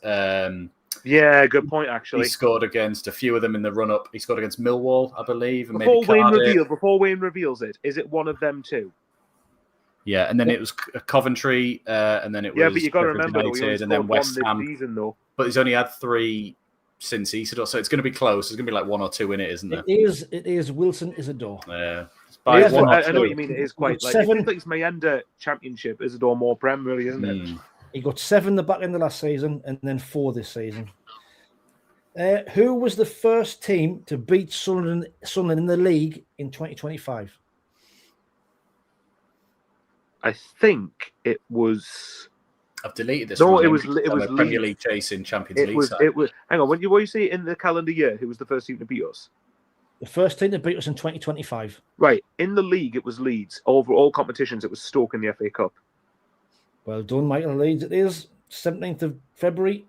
Yeah, good point. Actually,
he scored against a few of them in the run-up. He scored against Millwall, I believe. And
before Wayne reveals it, is it one of them 2?
Yeah, and then it was Coventry, and then it was.
Yeah, but you got to remember,
United, and then West Ham.
Season, though.
But he's only had 3 since Isidore, so it's going to be close. There's going to be like 1 or 2 in it, isn't there?
It is Wilson Isidore.
Yeah.
I know what you mean. It is quite like it's Mayenda Championship. Isidore more Prem, really, isn't it?
He got 7 the back end of last season, and then 4 this season. Who was the first team to beat Sunderland in the league in 2025?
I think it was.
I've deleted this.
No, it was
Premier League chasing Champions League.
It was. Hang on. What you say in the calendar year? Who was the first team to beat us?
The first team to beat us in 2025.
Right. In the league, it was Leeds. Over all competitions, it was Stoke in the FA Cup.
Well done, Michael. Leeds. It is 17th of February.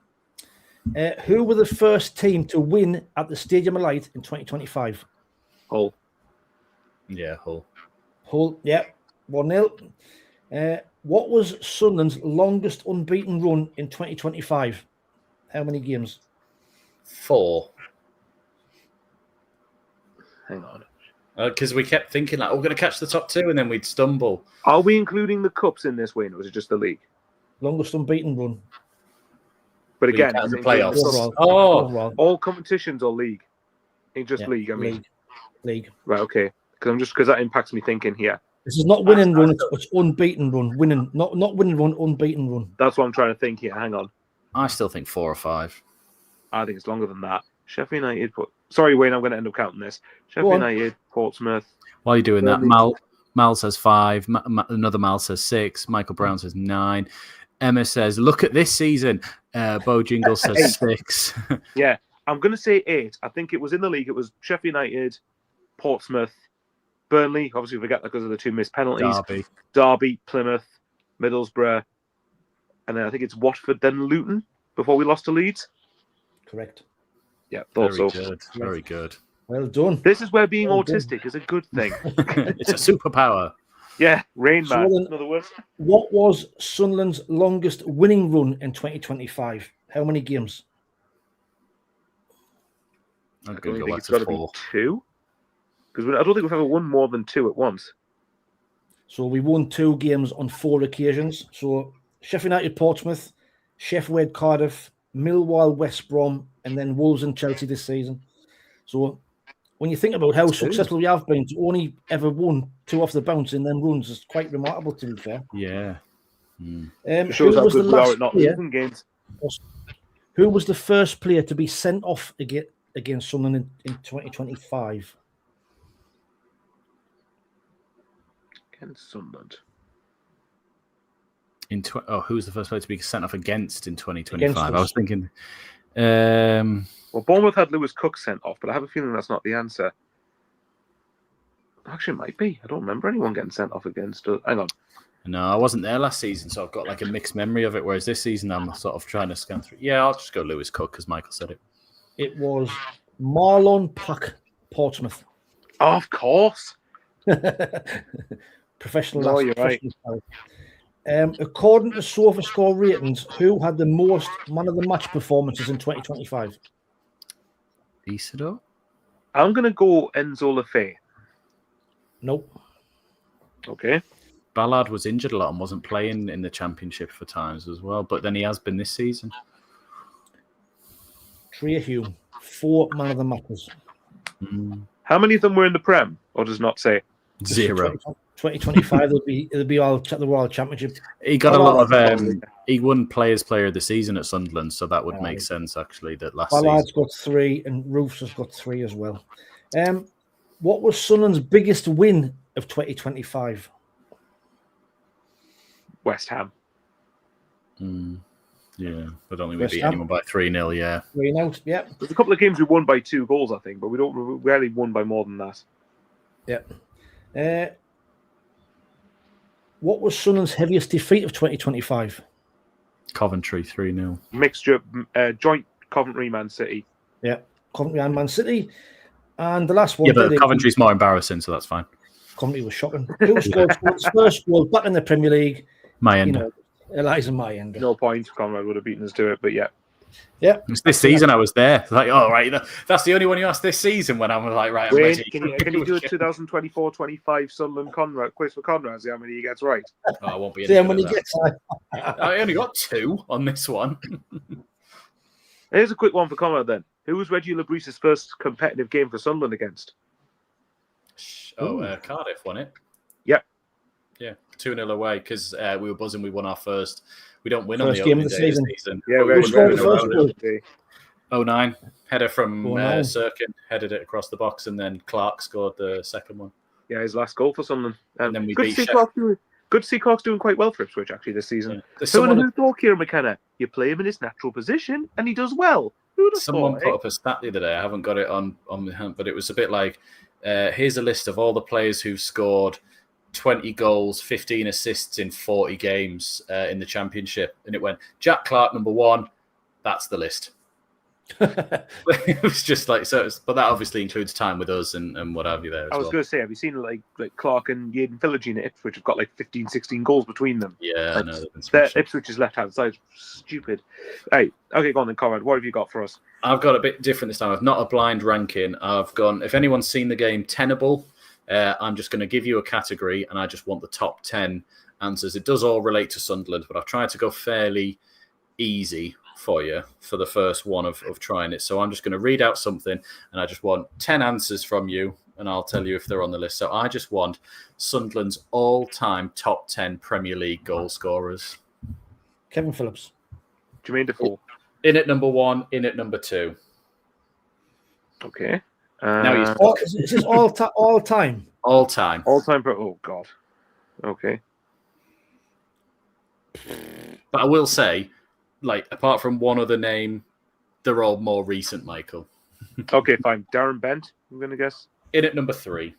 Who were the first team to win at the Stadium of Light in 2025?
Hull.
Yeah, Hull.
Hull. Yeah. 1-0. What was Sunderland's longest unbeaten run in 2025? How many games?
4.
Hang on.
Because we kept thinking like, we're going to catch the top 2, and then we'd stumble.
Are we including the cups in this win, or is it just the league?
Longest unbeaten run.
But again,
the playoffs.
Overall.
All competitions or league? In just league, I mean.
League.
Right, okay. Because that impacts me thinking here.
This is not winning run, it's unbeaten run. Winning, not winning run, unbeaten run.
That's what I'm trying to think here. Hang on.
I still think 4 or 5.
I think it's longer than that. Sheffield United. Sorry, Wayne, I'm going to end up counting this. Sheffield United, Portsmouth.
While you're doing that, Mal says 5. Another Mal says 6. Michael Brown says 9. Emma says, look at this season. Bo Jingle says 6.
Yeah, I'm going to say 8. I think it was in the league. It was Sheffield United, Portsmouth, Burnley. Obviously, we forget that because of the 2 missed penalties. Derby, Plymouth, Middlesbrough. And then I think it's Watford, then Luton before we lost to Leeds.
Correct.
Yeah, thought so.
Good. Very good.
Well done.
This is where being autistic is a good thing.
It's a superpower.
Yeah, Rain Man.
Sunderland,
in other words.
What was Sunderland's longest winning run in 2025? How many games?
I'm
I
going
don't
to go
think
back
it's got
to
to be
4.
2. Because I don't think we've ever won more than 2 at once.
So we won 2 games on 4 occasions. So Sheffield United, Portsmouth, Sheffield, Cardiff, Millwall, West Brom, and then Wolves and Chelsea this season. So when you think about how successful we have been, to only ever won 2 off the bounce in them runs is quite remarkable, to be fair.
Yeah.
It shows how good we are at not losing games.
Who was the first player to be sent off against Sunderland in 2025?
Against Sunderland.
Who was the first player to be sent off against in 2025? I was thinking.
Well, Bournemouth had Lewis Cook sent off, but I have a feeling that's not the answer. Actually, it might be. I don't remember anyone getting sent off against. Hang on.
No, I wasn't there last season, so I've got like a mixed memory of it. Whereas this season, I'm sort of trying to scan through. Yeah, I'll just go Lewis Cook because Michael said it.
It was Marlon Pack, Portsmouth.
Oh, of course.
Professional.
No, you're right.
According to SofaScore ratings, who had the most man of the match performances in 2025?
Isidore?
I'm going to go Enzo Lefebvre.
Nope.
Okay.
Ballard was injured a lot and wasn't playing in the Championship for times as well, but then he has been this season.
Tria Hume, 4 man of the matches.
How many of them were in the Prem, or does not say?
0.
2025, it'll be all the World Championship.
He got a lot of. He won Player of the Season at Sunderland, so that would make sense actually. That last
Ballard's
season.
got 3, and Roofs has got 3 as well. What was Sunderland's biggest win of 2025?
West Ham.
Yeah, I don't think we beat anyone by 3-0. Yeah,
3-0. Yeah.
There's a couple of games we won by 2 goals, I think, but we rarely won by more than that.
Yeah. What was Sunderland's heaviest defeat of 2025?
Coventry 3-0.
Mixture, joint Coventry, Man City.
Yeah, Coventry and Man City. And the last one.
Yeah, but Coventry's more embarrassing, so that's fine.
Coventry was shocking. Who scored his first goal back in the Premier League?
Mayender.
Eliza Mayender.
No point. Conrad would have beaten us to it, but yeah.
Yeah.
It's this season I was there. It's like, oh, right. That's the only one you asked this season when I'm like, right, I'm
Wayne,
ready.
can you do a 2024-25 Sunderland Conrad quiz for Conrad? See how many he gets right.
Oh, I won't be
See
any
how
good
many
at
gets.
that. I only got 2 on this one.
Here's a quick one for Conrad then. Who was Reggie Lebris's first competitive game for Sunderland against?
Cardiff won it.
Yep.
Yeah, 2-0 away because we were buzzing. We won our first. We don't win
First
on the
game of
opening
the
day of
season.
the season.
Yeah,
Who scored the first goal?
09 header from
09.
Sirkin, headed it across the box, and then Clark scored the second one.
Yeah, his last goal for Sunderland.
And then we
good
beat
to see Clark's doing quite well for Ipswich actually this season.
Yeah.
Someone who thought Kieran McKenna, you play him in his natural position and he does well.
Someone put up a stat the other day. I haven't got it on the hand, but it was a bit like, here's a list of all the players who've scored 20 goals, 15 assists in 40 games in the Championship. And it went, Jack Clark, number 1. That's the list. It was just like, but that obviously includes time with us and what have you there as
I was
well.
going to say, have you seen like Clark and Yaden Philogene at Ipswich have got like 15, 16 goals between them?
Yeah, I know.
Ipswich's left-hand side is stupid. Hey, okay, go on then, Conrad. What have you got for us?
I've got a bit different this time. I've not a blind ranking. I've gone, if anyone's seen the game Tenable, I'm just going to give you a category and I just want the top 10 answers. It does all relate to Sunderland, but I've tried to go fairly easy for you for the first one of trying it. So I'm just going to read out something and I just want 10 answers from you and I'll tell you if they're on the list. So I just want Sunderland's all-time top 10 Premier League goal scorers.
Kevin Phillips.
Jermaine Defoe.
In at number 1, in at number 2.
Okay.
Now he's
Is this all time?
all time.
All-time pro. Oh, God. Okay.
But I will say, like, apart from one other name, they're all more recent, Michael.
Okay, fine. Darren Bent, I'm going to guess.
In at number 3.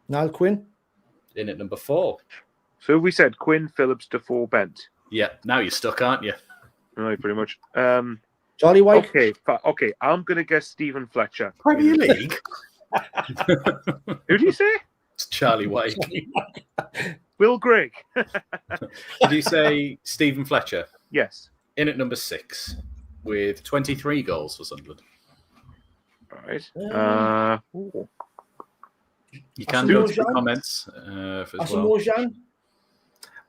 Niall Quinn.
In at number 4.
So we said Quinn, Phillips, Defoe, Bent.
Yeah, now you're stuck, aren't you?
Right, pretty much.
Charlie White.
Okay. I'm going to guess Stephen Fletcher.
Premier League?
Who do you say?
It's Charlie White.
Will Grigg.
Did you say Stephen Fletcher?
Yes.
In at number 6 with 23 goals for Sunderland.
All right.
You can go to the comments.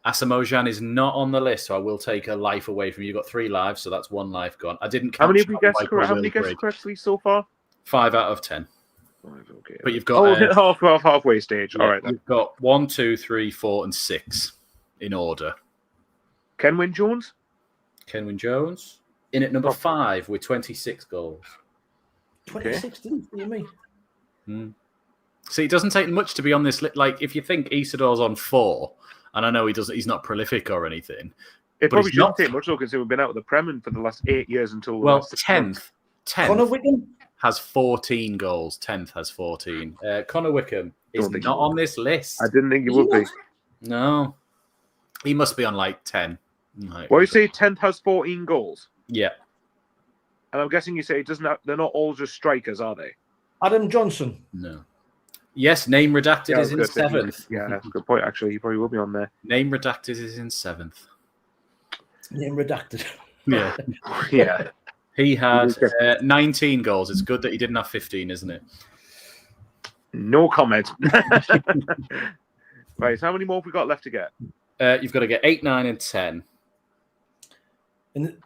Asamoah is not on the list, so I will take a life away from you. You've got 3 lives, so that's 1 life gone. I didn't count.
How many have you guessed correctly so far?
5 out of 10.
5, okay.
But you've got
halfway stage.
Yeah,
all right. Then.
You've got 1, 2, 3, 4, and 6 in order.
Kenwyn Jones.
Kenwyn Jones in at number 5 with 26 goals.
26, didn't you mean?
See, it doesn't take much to be on this list. Like, if you think Isidore's on 4, and I know he's not prolific or anything.
It probably shouldn't take much, though, considering we've been out of the Prem for the last 8 years until...
Well, 10th
Connor Wickham
has 14 goals. 10th has 14. Connor Wickham is not on this list.
I didn't think he would be.
No. He must be on, like, 10.
Like, well, you say 10th has 14 goals?
Yeah.
And I'm guessing you say they're not all just strikers, are they?
Adam Johnson.
No. Yes, name redacted is in 7th.
Yeah, that's a good point, actually. He probably will be on there.
Name redacted is in 7th.
Name redacted.
Yeah.
Yeah.
He had 19 goals. It's good that he didn't have 15, isn't it?
No comment. Right, so how many more have we got left to get?
You've got to get 8, 9, and 10.
And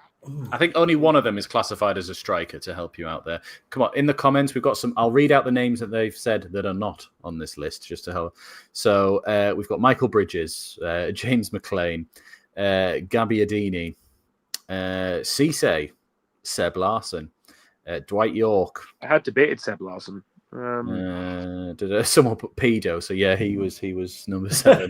I think only one of them is classified as a striker to help you out there. Come on, in the comments, we've got some. I'll read out the names that they've said that are not on this list just to help. So we've got Michael Bridges, James McLean, Gabbiadini, Cisse, Seb Larson, Dwight York.
I had debated Seb Larson.
Someone put pedo, so yeah, he was number 7.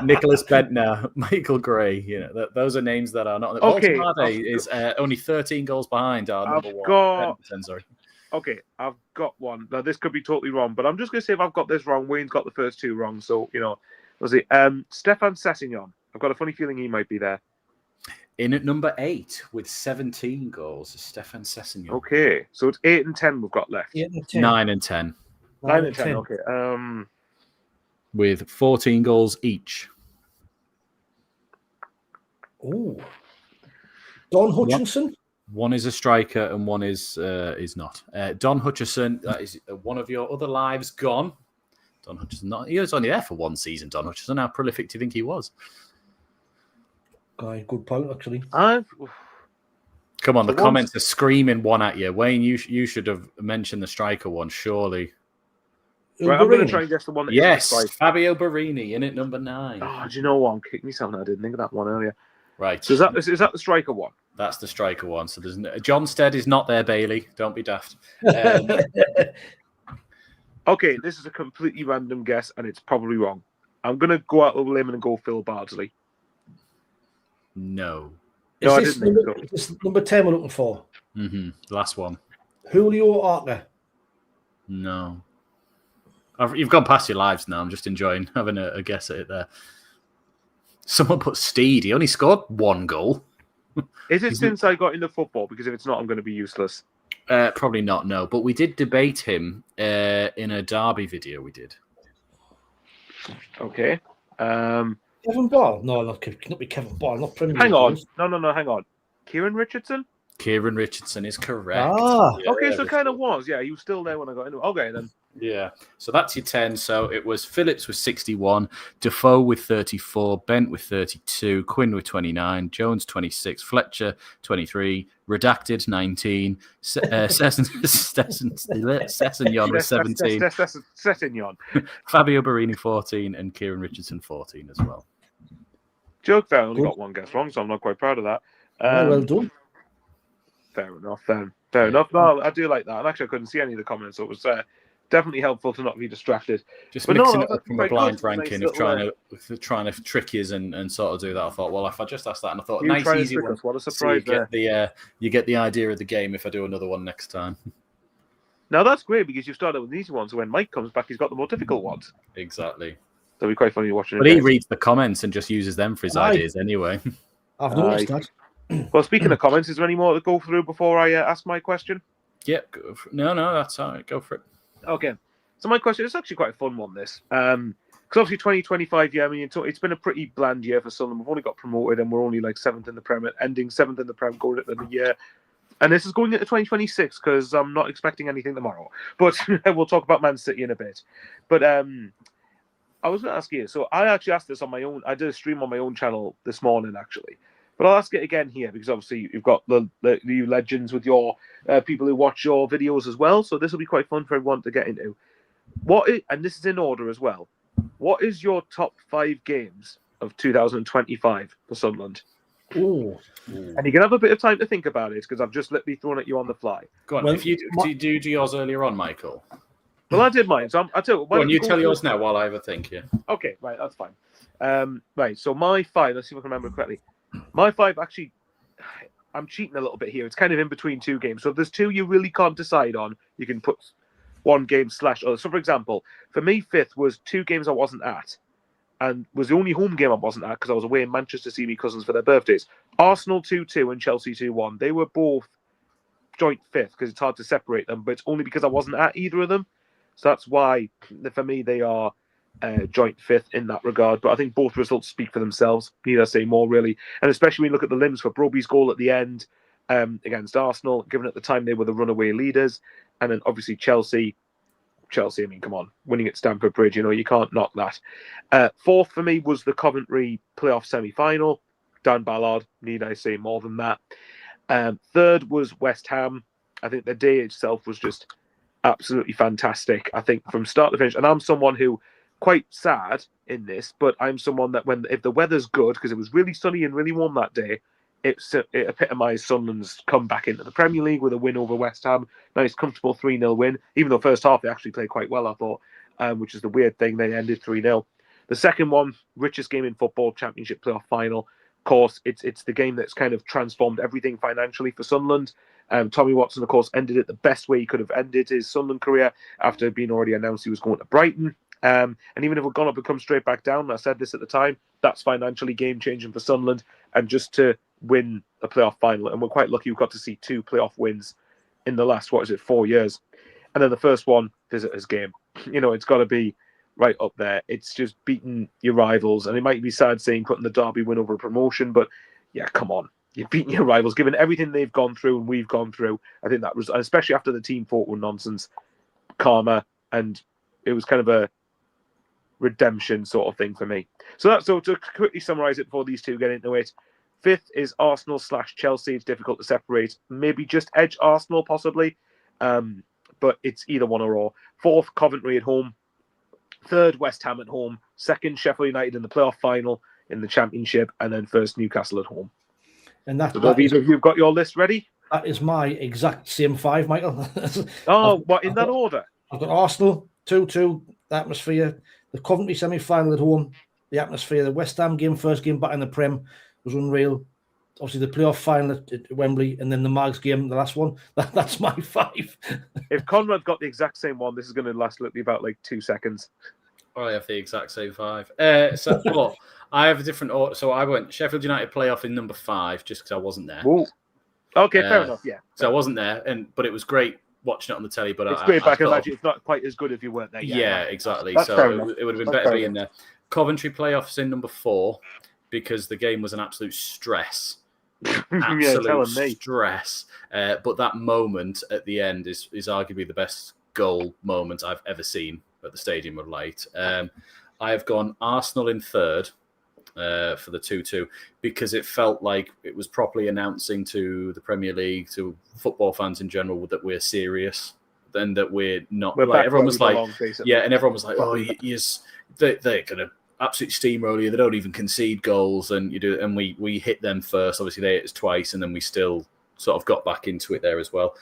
Nicholas Bentner, Michael Gray. Those are names that are not.
Okay,
Valverde is only 13 goals behind our number 1. Sorry.
Okay, I've got one. Now this could be totally wrong, but I'm just going to say if I've got this wrong, Wayne's got the first 2 wrong. So was it Stefan Sessignon? I've got a funny feeling he might be there.
In at number 8 with 17 goals, Stefan Sessignon.
Okay, so it's 8 and 10 we've got left.
9 and 10.
9 and 10. Okay.
With 14 goals each.
Oh, Don Hutchinson.
One is a striker and one is not. Don Hutchison, that is one of your other lives gone. Don Hutchison, he was only there for 1 season. Don Hutchison, how prolific do you think he was?
Guy, good point actually.
Come on, the comments are screaming one at you. Wayne, you should have mentioned the striker one, surely.
Right, I'm going to try and guess the one that
yes, Fabio Barini in at number 9.
Oh, do you know what? I'm kicking myself now. I didn't think of that one earlier.
Right.
So is that the striker one?
That's the striker one. So there's John Stead is not there, Bailey. Don't be daft.
Okay, this is a completely random guess, and it's probably wrong. I'm going to go out on a limb and go Phil Bardsley.
No.
No, I didn't think so.
Is this number 10 we're looking for?
Last one.
Julio Arca.
No. You've gone past your lives now. I'm just enjoying having a guess at it there. Someone put Steed. He only scored 1 goal.
Is it since I got into football? Because if it's not, I'm going to be useless.
Probably not, no. But we did debate him in a Derby video we did.
Okay.
Kevin Ball? No, not be Kevin Ball. Not Premier
Hang on.
League.
No, hang on. Kieran Richardson?
Kieran Richardson is correct.
Okay, so kind of was. Yeah, he was still there when I got into it. Okay, then.
Yeah, so that's your 10. So it was Phillips with 61, Defoe with 34, Bent with 32, Quinn with 29, Jones 26, Fletcher 23, Redacted 19, Sessignon with 17,
Sessignon.
Fabio Barini 14, and Kieran Richardson 14 as well.
Joke there, I only got 1 guess wrong, so I'm not quite proud of that.
Well done.
Fair enough, then. Fair enough. No, I do like that. And actually, I couldn't see any of the comments, so it was definitely helpful to not be distracted.
Just mixing it up from a blind ranking of trying to trick you and sort of do that. I thought, well, if I just asked that, and I thought, nice, easy one.
What a surprise!
So you get the idea of the game if I do another one next time.
Now that's great because you've started with easy ones, so when Mike comes back, he's got the more difficult ones.
Exactly.
So it'll be quite funny watching.
But he reads the comments and just uses them for his ideas anyway.
I've noticed that.
Well, speaking of comments, is there any more to go through before I ask my question?
Yeah, no, that's all right. Go for it.
Okay. So my question is actually quite a fun one, this. Because obviously 2025, yeah, I mean, it's been a pretty bland year for Sunderland. We've only got promoted and we're only like 7th in the Prem, ending 7th in the Prem going into the year. And this is going into 2026 because I'm not expecting anything tomorrow. But we'll talk about Man City in a bit. But I was going to ask you, so I actually asked this on my own. I did a stream on my own channel this morning, actually. But I'll ask it again here because obviously you've got the legends with your people who watch your videos as well. So this will be quite fun for everyone to get into. And this is in order as well. What is your top 5 games of 2025 for Sunderland?
Ooh.
And you can have a bit of time to think about it because I've just literally thrown at you on the fly.
Go on. Well, if you do yours earlier on, Michael.
Well, I did mine. So I'll tell you.
Go on, you tell yours now while I have a think here.
Okay, right, that's fine. Right, so my 5, let's see if I can remember correctly. My 5, actually, I'm cheating a little bit here. It's kind of in between 2 games. So if there's 2 you really can't decide on, you can put 1 game / other. So, for example, for me, 5th was 2 games I wasn't at. And was the only home game I wasn't at because I was away in Manchester to see my cousins for their birthdays. Arsenal 2-2 and Chelsea 2-1. They were both joint 5th because it's hard to separate them. But it's only because I wasn't at either of them. So that's why, for me, they are joint 5th in that regard. But I think both results speak for themselves. Need I say more, really? And especially when you look at the limbs for Broby's goal at the end against Arsenal, given at the time they were the runaway leaders. And then obviously Chelsea Chelsea. I mean, come on, winning at Stamford Bridge, you can't knock that. Fourth for me was the Coventry playoff semi-final. Dan Ballard, need I say more than that? Third was West Ham. I think the day itself was just absolutely fantastic. I think from start to finish, and I'm someone who quite sad in this, but I'm someone that if the weather's good, because it was really sunny and really warm that day, it epitomised Sunderland's comeback into the Premier League with a win over West Ham. Nice, comfortable 3-0 win, even though first half they actually played quite well, I thought, which is the weird thing. They ended 3-0. The second one, richest game in football, Championship playoff final. Of course, it's the game that's kind of transformed everything financially for Sunderland. Tommy Watson, of course, ended it the best way he could have ended his Sunderland career after being already announced he was going to Brighton. And even if we're going up and come straight back down, I said this at the time, that's financially game-changing for Sunderland. And just to win a playoff final, and we're quite lucky we got to see 2 playoff wins in the last, 4 years. And then the first one, visitors game. It's got to be right up there. It's just beating your rivals. And it might be sad saying putting the Derby win over a promotion, but yeah, come on. You're beating your rivals, given everything they've gone through and we've gone through. I think that was, especially after the team photo nonsense, karma, and it was kind of a redemption sort of thing for me. So to quickly summarise it before these two get into it, fifth is Arsenal/Chelsea. It's difficult to separate. Maybe just edge Arsenal, possibly. But it's either one or all. Fourth, Coventry at home. Third, West Ham at home. Second, Sheffield United in the playoff final in the Championship. And then first, Newcastle at home.
And that,
so either of you got your list ready?
That is my exact same 5, Michael.
What, in that order?
I've got Arsenal, 2-2, the atmosphere. The Coventry semi-final at home, the atmosphere. The West Ham game, first game back in the Prem, was unreal. Obviously, the playoff final at Wembley, and then the Mags game, the last one. That's my 5.
If Conrad got the exact same one, this is going to last literally about 2 seconds.
I have the exact same 5. But I have a different order. So I went Sheffield United playoff in number 5, just because I wasn't there.
Ooh. Okay, fair enough. Yeah.
So I wasn't there, but it was great watching it on the telly. But
it's great. I can imagine it's not quite as good if you weren't there.
Yeah, exactly. So it would have been better being there. Coventry playoffs in number 4 because the game was an absolute stress. Absolute stress. But that moment at the end is arguably the best goal moment I've ever seen at the Stadium of Light. I have gone Arsenal in third for the 2-2 because it felt like it was properly announcing to the Premier League, to football fans in general, that we're serious. Then that we're not. Everyone was like, and everyone was like, oh, yes, they're going to absolutely steamroll you. They don't even concede goals, and we hit them first. Obviously, they hit us twice, and then we still sort of got back into it there as well.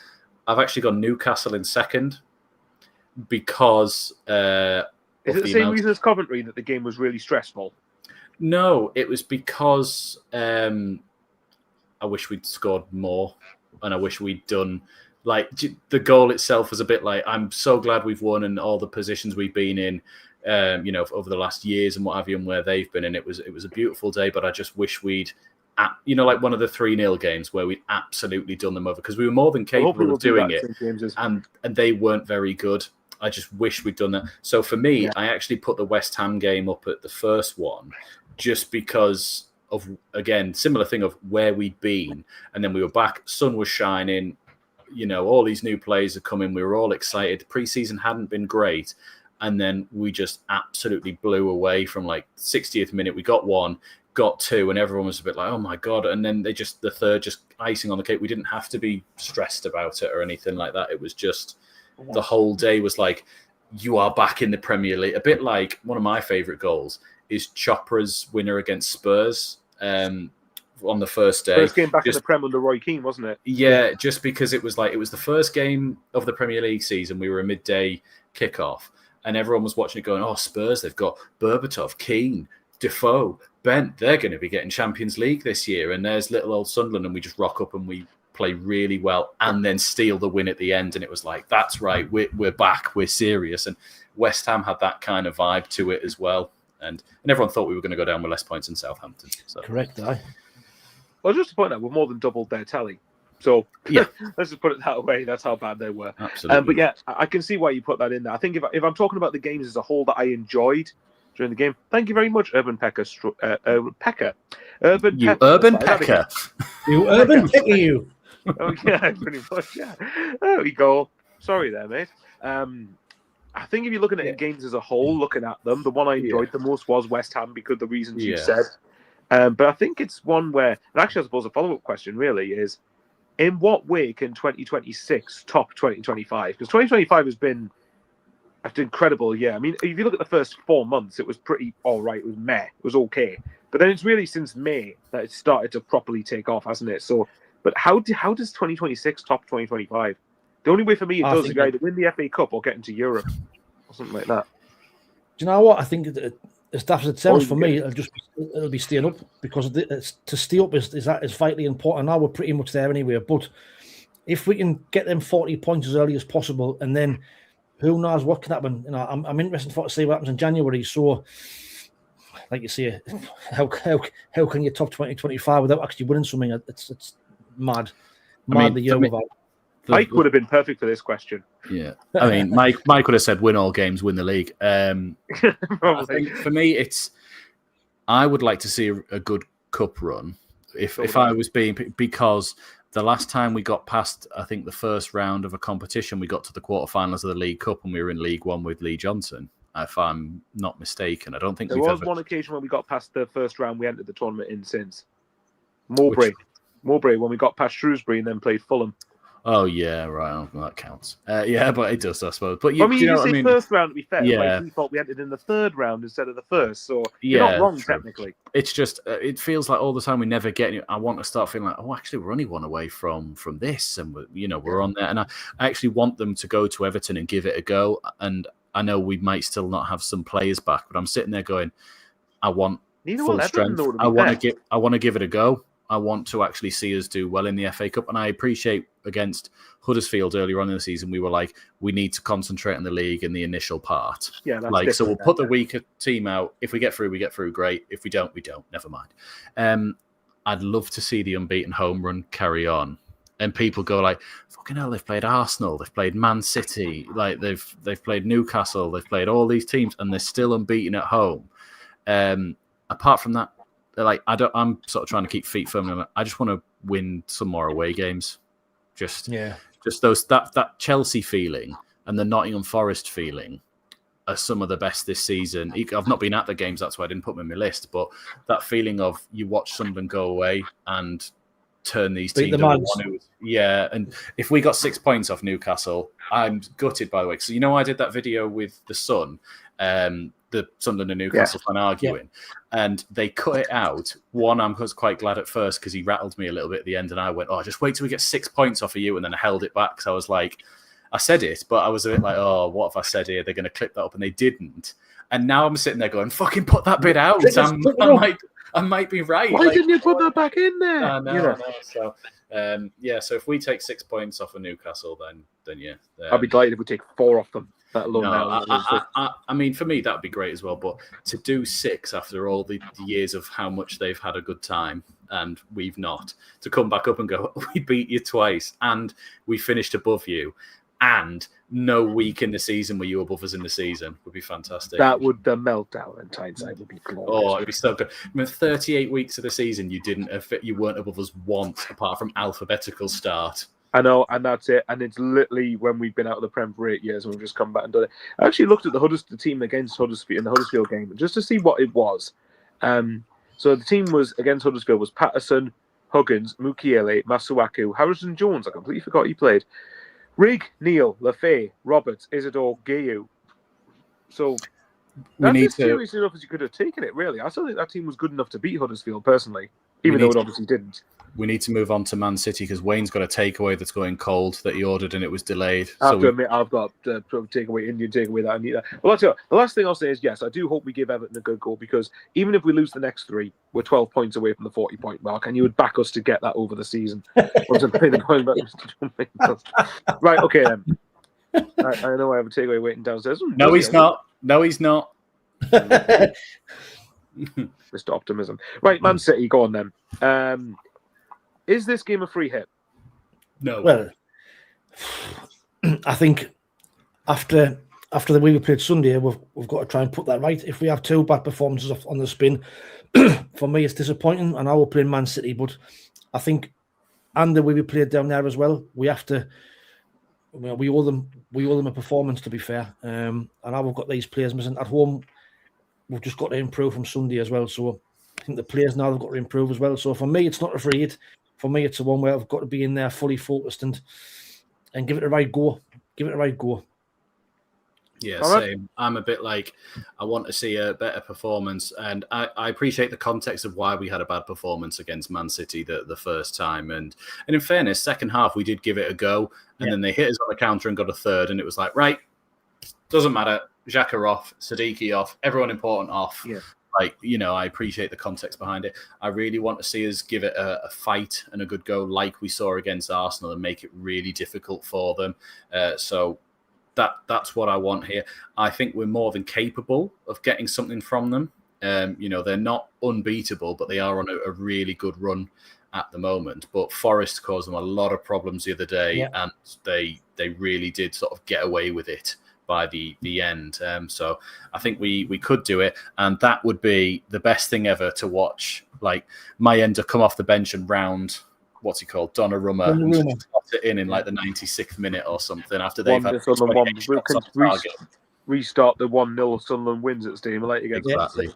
I've actually got Newcastle in second because
is it the same reason as Coventry that the game was really stressful?
No, it was because I wish we'd scored more, and I wish we'd done. The goal itself was a bit like, I'm so glad we've won and all the positions we've been in, over the last years and what have you, and where they've been. And it was a beautiful day, but I just wish we'd, like one of the 3-0 games where we'd absolutely done them over, because we were more than capable of doing it, and they weren't very good. I just wish we'd done that. So for me, I actually put the West Ham game up at the first one, just because of, again, similar thing of where we'd been, and then we were back, sun was shining, all these new players are coming. We were all excited. Pre-season hadn't been great. And then we just absolutely blew away from 60th minute. We got 1, got 2, and everyone was a bit like, oh my God. And then the third, just icing on the cake. We didn't have to be stressed about it or anything like that. It was just, the whole day was like, you are back in the Premier League. A bit like one of my favourite goals is Chopra's winner against Spurs. On the first day.
First game back in the Prem under Roy Keane, wasn't it?
Yeah, just because it was the first game of the Premier League season. We were a midday kickoff, and everyone was watching it going, oh, Spurs, they've got Berbatov, Keane, Defoe, Bent. They're going to be getting Champions League this year. And there's little old Sunderland, and we just rock up and we play really well and then steal the win at the end. And it was like, that's right, we're back, we're serious. And West Ham had that kind of vibe to it as well. And everyone thought we were going to go down with less points in Southampton. So.
Correct, aye.
Well, just to point out, we're more than doubled their tally. So yeah, let's just put it that way. That's how bad they were.
Absolutely.
But yeah, I can see why you put that in there. I think if I'm talking about the games as a whole that I enjoyed during the game, thank you very much, Urban Pecker. Urban Pecker.
Urban Pecker.
You Urban Pecker, you.
Oh, yeah, pretty much, yeah. There we go. Sorry there, mate. I think if you're looking at games as a whole, looking at them, the one I enjoyed the most was West Ham because of the reasons you said. But I think it's one where, and actually I suppose a follow-up question really is, in what way can 2026 top 2025? Because 2025 has been an incredible year. I mean, if you look at the first 4 months, it was pretty all right. It was meh. It was okay. But then it's really since May that it started to properly take off, hasn't it? So, but how does 2026 top 2025? The only way for me it does is either win the FA Cup or get into Europe or something like that.
Do you know what? I think as daft as it sounds for me, it'll be staying up because to stay up is vitally important. Now we're pretty much there anyway. But if we can get them 40 points as early as possible, and then who knows what can happen? You know, I'm interested to see what happens in January. So, like you say, how can you top 2025 without actually winning something? It's mad. The year without.
Mike would have been perfect for this question.
Yeah, I mean, Mike would have said, "Win all games, win the league." I think for me, I would like to see a good cup run. If I was because the last time we got past, I think the first round of a competition, we got to the quarterfinals of the League Cup, and we were in League One with Lee Johnson. If I'm not mistaken, I don't think
there was one occasion when we got past the first round. We entered the tournament in since Mowbray, when we got past Shrewsbury and then played Fulham.
Oh yeah, right. Well, that counts. Yeah, but it does, I suppose. But
first round to be fair. Yeah, we thought we entered in the third round instead of the first, so you're not wrong technically.
It's just it feels like all the time we never get any. I want to start feeling like, oh, actually, we're only one away from this, and we're on there. And I actually want them to go to Everton and give it a go. And I know we might still not have some players back, but I'm sitting there going, I want full strength. I want to give it a go. I want to actually see us do well in the FA Cup. And I appreciate against Huddersfield earlier on in the season, we were like, we need to concentrate on the league in the initial part.
Yeah, that's
so we'll put the weaker team out. If we get through, we get through. Great. If we don't, we don't. Never mind. I'd love to see the unbeaten home run carry on. And people go like, fucking hell, they've played Arsenal, they've played Man City, like they've played Newcastle, they've played all these teams, and they're still unbeaten at home. Apart from that, I'm sort of trying to keep feet firm. I just want to win some more away games. Just those that Chelsea feeling and the Nottingham Forest feeling are some of the best this season. I've not been at the games, that's why I didn't put them in my list. But that feeling of you watch Sunderland go away and turn these teams and if we got 6 points off Newcastle, I'm gutted, by the way. So I did that video with the Sun, the Sunderland and Newcastle fan arguing, and they cut it out. I was quite glad at first because he rattled me a little bit at the end, and I went, "Oh, just wait till we get 6 points off of you," and then I held it back because I was like, I said it, but I was a bit like, "Oh, what have I said here? They're going to clip that up," and they didn't. And now I'm sitting there going, "Fucking put that bit out." I might be right.
Why didn't you put that back in there?
I know. So, so if we take 6 points off of Newcastle, then yeah.
I'd be delighted if we take 4 off them.
I mean, for me, that'd be great as well. But to do 6 after all the years of how much they've had a good time and we've not, to come back up and go, we beat you twice and we finished above you, and no week in the season were you above us in the season, would be fantastic.
That would, the meltdown in Tyneside would be glorious.
Oh, it'd be so good. I mean, 38 weeks of the season, you weren't above us once, apart from alphabetical start.
I know, and that's it. And it's literally when we've been out of the Prem for 8 years and we've just come back and done it. I actually looked at the team against Huddersfield in the Huddersfield game just to see what it was. So the team was against Huddersfield was Patterson, Huggins, Mukiele, Masuaku, Harrison Jones. I completely forgot he played. Rigg, Neil, Lafay, Roberts, Isidore, Gayu. So that's as serious enough as you could have taken it, really. I still think that team was good enough to beat Huddersfield, personally, even though it obviously didn't.
We need to move on to Man City because Wayne's got a takeaway that's going cold that he ordered and it was delayed.
I have to admit, I've got Indian takeaway that I need. Well, the last thing I'll say is, yes, I do hope we give Everton a good goal because even if we lose the next 3, we're 12 points away from the 40-point mark, and you would back us to get that over the season. Right, okay then. I know I have a takeaway waiting downstairs.
No, he's not. No, he's not.
Mr. Optimism. Right, Man City, go on then. Is this game a free hit?
No.
Well, I think after the way we played Sunday, we've got to try and put that right. If we have 2 bad performances on the spin, for me it's disappointing. I know we're playing Man City, but I think, and the way we played down there as well, we have to Well, we owe them a performance, to be fair. And now we've got these players missing at home. We've just got to improve from Sunday as well. So I think the players now have got to improve as well. So for me, it's not a free hit. For me, it's the one where I've got to be in there fully focused and give it a right go.
Yeah, same. I'm a bit like, I want to see a better performance, and I appreciate the context of why we had a bad performance against Man City the first time. And in fairness, second half, we did give it a go, and then they hit us on the counter and got a third, and it was like, right, doesn't matter. Xhaka off, Sadiki off, everyone important off.
Yeah.
Like, I appreciate the context behind it. I really want to see us give it a fight and a good go like we saw against Arsenal and make it really difficult for them. So that's what I want here. I think we're more than capable of getting something from them. They're not unbeatable, but they are on a really good run at the moment. But Forest caused them a lot of problems the other day, and they really did sort of get away with it by the end. So I think we could do it, and that would be the best thing ever to watch. Like Mayenda come off the bench and round, what's he called, Donnarumma, and slot it in like the 96th minute or something after they've had
restart the 1-0 Sunderland wins at Stadium against
exactly.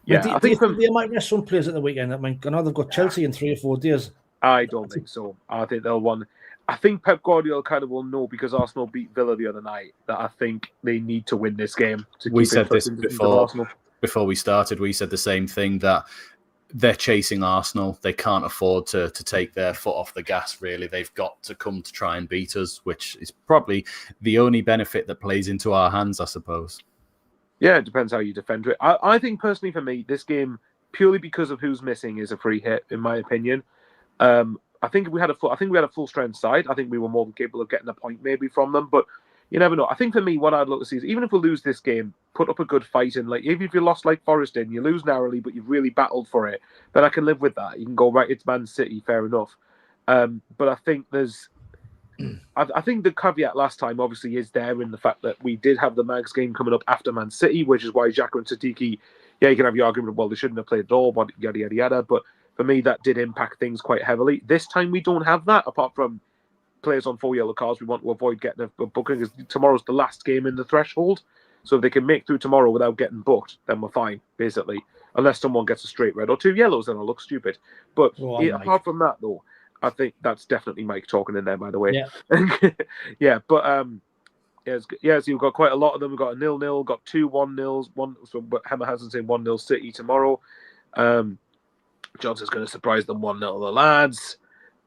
Yeah,
I think they might rest some players at the weekend. I know they've got Chelsea in 3 or 4 days.
I don't think so. I think they'll win. I think Pep Guardiola kind of will know, because Arsenal beat Villa the other night, that I think they need to win this game.
We said this before we started. We said the same thing, that they're chasing Arsenal. They can't afford to take their foot off the gas, really. They've got to come to try and beat us, which is probably the only benefit that plays into our hands, I suppose. Yeah,
it depends how you defend it. I think, personally, for me, this game, purely because of who's missing, is a free hit, in my opinion. I think we had a full strength side. I think we were more than capable of getting a point maybe from them, but you never know. I think for me, what I'd look to see is, even if we lose this game, put up a good fight, and even if you lost like Forest you lose narrowly, but you've really battled for it, then I can live with that. You can go, right, it's Man City, fair enough. But I think I think the caveat last time obviously is there in the fact that we did have the Mags game coming up after Man City, which is why Xhaka and Sadiki, you can have your argument of, well, they shouldn't have played at all, but yada, yada, yada. But for me, that did impact things quite heavily. This time, we don't have that, apart from players on 4 yellow cards. We want to avoid getting a booking, because tomorrow's the last game in the threshold. So if they can make through tomorrow without getting booked, then we're fine, basically. Unless someone gets a straight red or 2 yellows, then I'll look stupid. But apart from that, though, I think that's definitely Mike talking in there, by the way.
Yeah.
So you've got quite a lot of them. We've got a 0-0, got 2 1-0s. So Hammer hasn't saying 1-0 City tomorrow. Johnson's going to surprise them 1-0, the lads.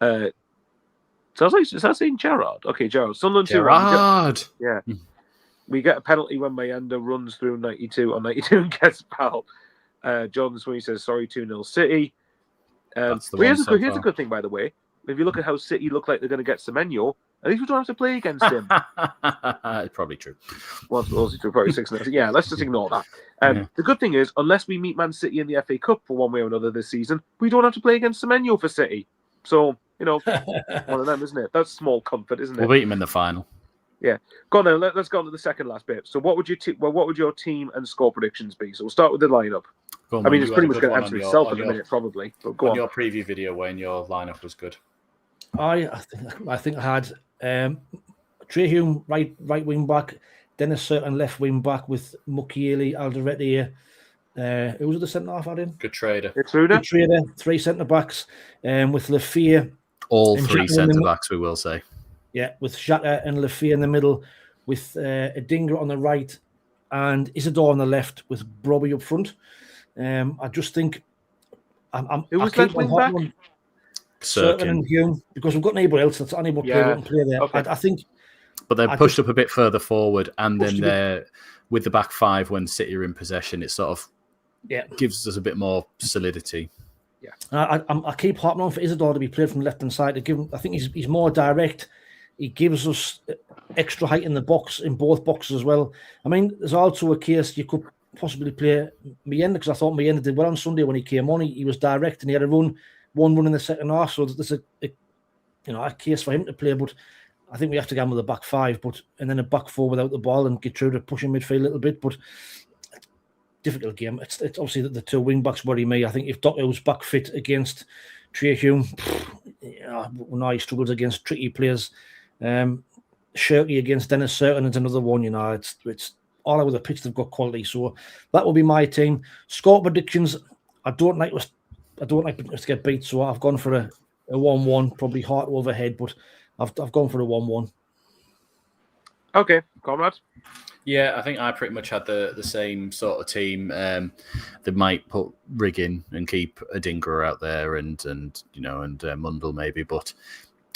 Is that saying Gerrard? Okay, Gerrard. Sunderland 2-1. Yeah. We get a penalty when Mayenda runs through 92 and gets fouled. Jordan Sweeney says, sorry, 2-0 City. Here's a good thing, by the way. If you look at how City look like they're going to get Semenyo, at least we don't have to play against him.
It's probably true.
Well, probably 6-0. Yeah, let's just ignore that. The good thing is, unless we meet Man City in the FA Cup for one way or another this season, we don't have to play against Semenyo for City. So, one of them, isn't it? That's small comfort, isn't it?
We'll beat him in the final.
Yeah. Go on then. Let's go on to the second last bit. So what would your team and score predictions be? So we'll start with the lineup.
On,
I mean, it's pretty much going to answer itself in a minute, probably. But go on.
Your preview video, Wayne, your lineup was good.
I think I had Trey Hume right wing back, Dennis Certain left wing back with Mukiele, Alderete. Who was the centre half had in?
Good trader.
3 centre backs, with Lafia.
All 3 centre backs, we will say.
Yeah, with Xhaka and Lafia in the middle, with Adingra on the right, and Isidore on the left, with Brobbey up front. I just think
who was left wing back?
Certain and Hume, because we've got nobody else that's unable to play there.
Okay.
I think.
But they're pushed up a bit further forward, and then they're with the back 5 when City are in possession. It sort of gives us a bit more solidity.
Yeah,
I keep harping on for Isidore to be played from the left hand side. To give him, I think he's more direct. He gives us extra height in the box, in both boxes as well. I mean, there's also a case you could possibly play Mayenda, because I thought Mayenda did well on Sunday when he came on. He was direct and he had one run in the second half. So there's a case for him to play. But I think we have to go with a back 5, and then a back 4 without the ball and get through to pushing midfield a little bit. But difficult game. It's obviously the 2 wing backs worry me. I think if Doctor was back fit against Trey Hume, he struggles against tricky players. Xhaka Shirky against Dennis Certain is another one. You know, it's all over the pitch. They've got quality, so that will be my team. Score predictions. I don't like us to get beat, so I've gone for a 1-1, probably heart over head, but I've gone for a 1-1.
Okay, Conrad.
Yeah, I think I pretty much had the same sort of team. They might put Rigg in and keep Adingra out there, and Mundell maybe, but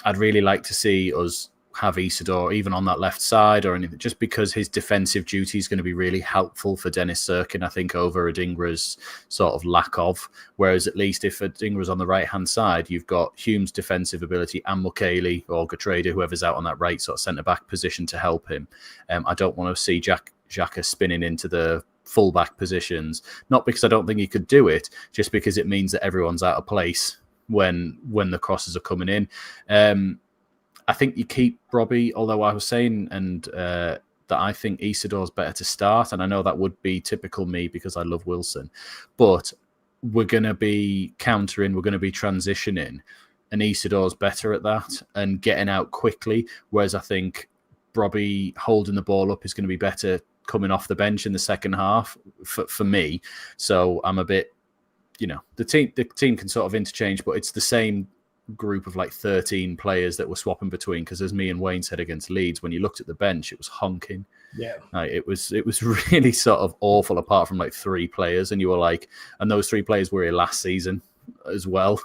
I'd really like to see us have Isidore even on that left side or anything, just because his defensive duty is going to be really helpful for Dennis Serkin, I think, over Adingra's sort of lack of. Whereas at least if Adingra's on the right-hand side, you've got Hume's defensive ability and Mukiele or Gatreda, whoever's out on that right sort of centre-back position to help him. I don't want to see Xhaka spinning into the full-back positions, not because I don't think he could do it, just because it means that everyone's out of place when the crosses are coming in. I think you keep Robbie, although I was saying that I think Isidore's better to start, and I know that would be typical me because I love Wilson, but we're going to be countering, we're going to be transitioning, and Isidore's better at that and getting out quickly, whereas I think Robbie holding the ball up is going to be better coming off the bench in the second half for me. So I'm a bit, the team can sort of interchange, but it's the same group of like 13 players that we're swapping between, because as me and Wayne said against Leeds, when you looked at the bench, it was honking.
Yeah,
it was really sort of awful, apart from like 3 players, and you were like, and those 3 players were here last season as well.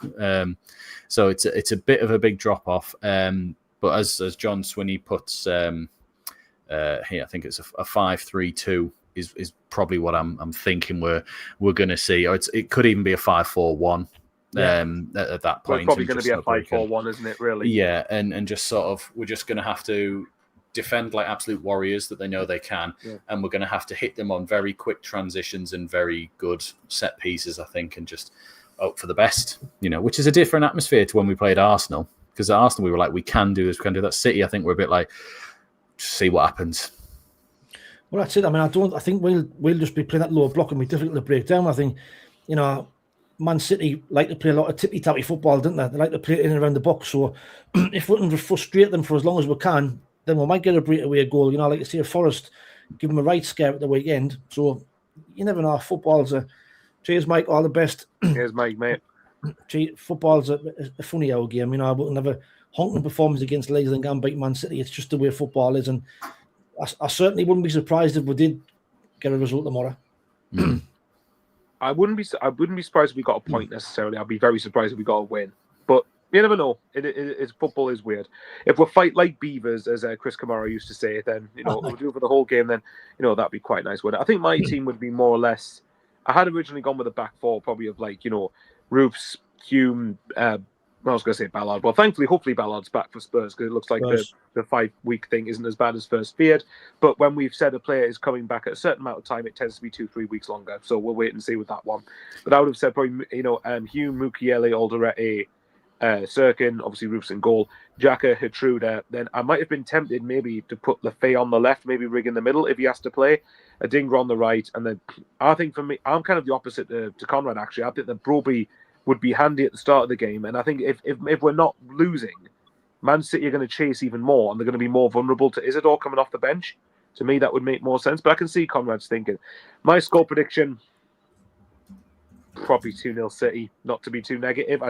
So it's a bit of a big drop off. But as John Swinney puts here, I think it's a 5-3-2 is probably what I'm thinking we're going to see, or it could even be a 5-4-1. At that point,
it's probably going to be a 5-4-1, isn't it? Really?
Yeah, and just sort of, we're just going to have to defend like absolute warriors that they know they can, and we're going to have to hit them on very quick transitions and very good set pieces, I think, and just hope for the best. Which is a different atmosphere to when we played Arsenal, because at Arsenal we were like, we can do this, we can do that. City, I think we're a bit like, just see what happens.
Well, that's it. I mean, I think we'll just be playing that lower block and be difficult to break down. I think, Man City like to play a lot of tippy-tappy football, don't they? They like to play in and around the box. So if we can frustrate them for as long as we can, then we might get a breakaway goal. Like you see, Forest give them a right scare at the weekend. So you never know. Football's cheers, Mike. All the best.
Cheers, Mike, mate.
Football's a funny old game. I wouldn't have a honking performance against Leeds and go and beat Man City. It's just the way football is, and I certainly wouldn't be surprised if we did get a result tomorrow.
I wouldn't be surprised if we got a point necessarily. I'd be very surprised if we got a win. But you never know. Football is weird. If we fight like beavers, as Chris Kamara used to say, then we'll do it for the whole game. Then that'd be quite nice. I think my team would be more or less. I had originally gone with a back four, probably of like Roofs, Hume. I was going to say Ballard. Well, thankfully, hopefully Ballard's back for Spurs, because it looks like the 5-week thing isn't as bad as first feared. But when we've said a player is coming back at a certain amount of time, it tends to be 2-3 weeks longer. So we'll wait and see with that one. But I would have said probably, Hume, Mukiele, Alderete, Serkin, obviously Roofs in goal, Xhaka, Gertruda. Then I might have been tempted maybe to put Lefay on the left, maybe Rigg in the middle if he has to play, Adingra on the right. And then I think for me, I'm kind of the opposite to Conrad, actually. I think that Broby would be handy at the start of the game. And I think if we're not losing, Man City are going to chase even more, and they're going to be more vulnerable to Isidore coming off the bench. To me, that would make more sense. But I can see Conrad's thinking. My score prediction, probably 2-0 City, not to be too negative.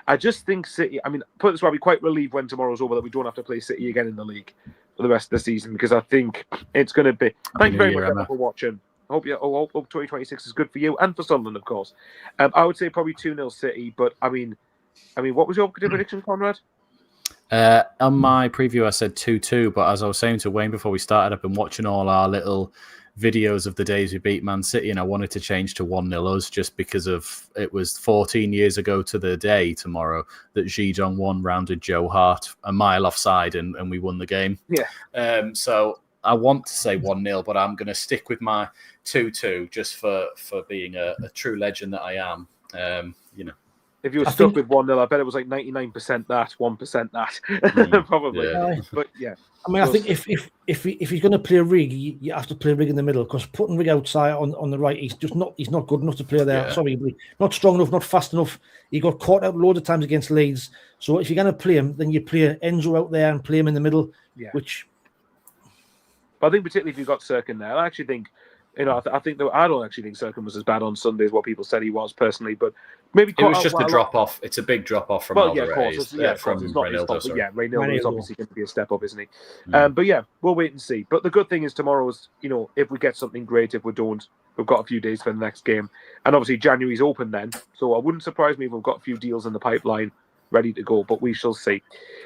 I just think City, put it this way, I'll be quite relieved when tomorrow's over that we don't have to play City again in the league for the rest of the season, because I think it's going to be... Thank you very much for watching. I hope 2026 is good for you and for Sunderland, of course. I would say probably 2-0 City, but I mean, what was your prediction, Conrad?
On my preview, I said 2-2, but as I was saying to Wayne before we started, I've been watching all our little videos of the days we beat Man City, and I wanted to change to 1-0 us, just because of it was 14 years ago to the day tomorrow that Zidane rounded Joe Hart a mile offside, and we won the game.
Yeah.
So I want to say 1-0, but I'm going to stick with my 2-2 just for being a true legend that I am.
If you were stuck with 1-0, I bet it was like 99% that, 1% that, probably.
Yeah.
But yeah,
I think if he's going to play Rigg, you have to play Rigg in the middle, because putting Rigg outside on the right, he's not good enough to play there. Yeah. Sorry, not strong enough, not fast enough. He got caught out loads of times against Leeds. So if you're going to play him, then you play Enzo out there and play him in the middle, which
But I think particularly if you've got Serkin there, I actually think, I don't actually think Serkin was as bad on Sunday as what people said he was personally, but maybe
it was just a drop off. It's a big drop off from
of course, it's not his fault, but yeah, Reynolds is obviously going to be a step up, isn't he? But yeah, we'll wait and see. But the good thing is tomorrow is, if we get something great, if we don't, we've got a few days for the next game, and obviously January's open then, so I wouldn't surprise me if we've got a few deals in the pipeline ready to go, but we shall see.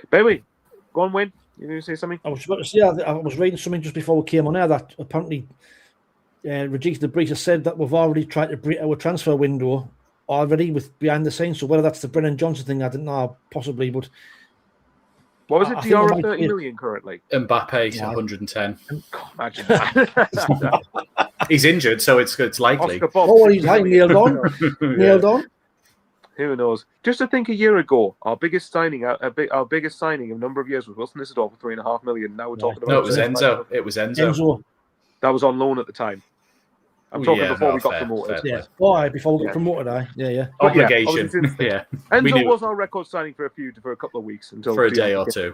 But anyway, go on, Wayne. You going to say something?
I was about to say, I was reading something just before we came on air that apparently Regis the Breach has said that we've already tried to break our transfer window already with behind the scenes. So whether that's the Brennan Johnson thing, I don't know, possibly. But
what was it? DR 30 million currently.
Mbappe 110.
Imagine that.
He's injured, so it's likely.
He's nailed on.
Who knows? Just to think, a year ago, our biggest signing of a number of years was Wilson Isidore for $3.5 million. Now we're talking about.
No, it was Enzo. It was Enzo.
That was on loan at the time. I'm talking before we got promoted.
Before we got promoted, yeah.
Obligation.
Enzo was our record signing for a couple of weeks for
a day or two.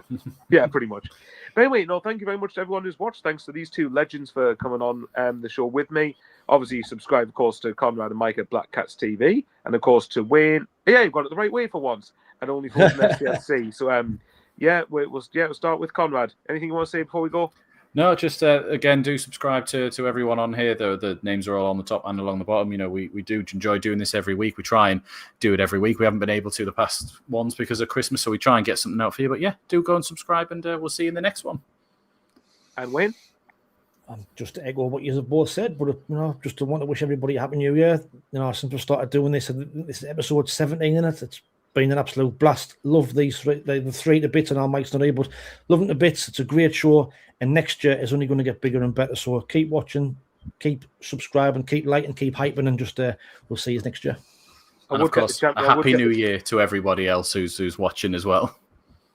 Yeah, pretty much. But anyway, thank you very much to everyone who's watched. Thanks to these two legends for coming on the show with me. Obviously, subscribe, of course, to Conrad and Mike at Black Cats TV, and of course to Wayne. Yeah, you've got it the right way for once, and only for SCFC. So, we'll start with Conrad. Anything you want to say before we go?
No, just again, do subscribe to everyone on here. The names are all on the top and along the bottom. We do enjoy doing this every week. We try and do it every week. We haven't been able to the past ones because of Christmas, so we try and get something out for you. But yeah, do go and subscribe, and we'll see you in the next one.
And Wayne?
Just to echo what you have both said, but just to want to wish everybody a happy new year. Since we started doing this, and this is episode 17 in it. It's been an absolute blast. Love these the three to bits, and our Mike's not here, but loving the bits. It's a great show, and next year is only going to get bigger and better. So keep watching, keep subscribing, keep liking, keep hyping, and just we'll see you next year.
And of course, a happy new year to everybody else who's watching as well.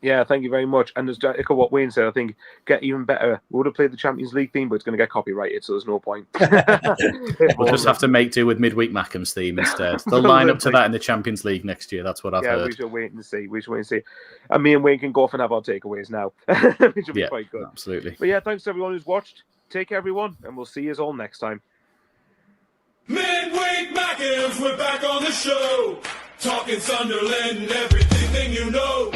Yeah, thank you very much. And just echo what Wayne said, I think get even better. We would have played the Champions League theme, but it's going to get copyrighted, so there's no point.
We'll just have to make do with Midweek Mackems theme instead. They'll line up to that in the Champions League next year. That's what I've heard.
Yeah, we should wait and see. And me and Wayne can go off and have our takeaways now, which will be quite good.
Absolutely.
But yeah, thanks to everyone who's watched. Take care, everyone, and we'll see you all next time.
Midweek Mackems, we're back on the show. Talking Sunderland and everything you know.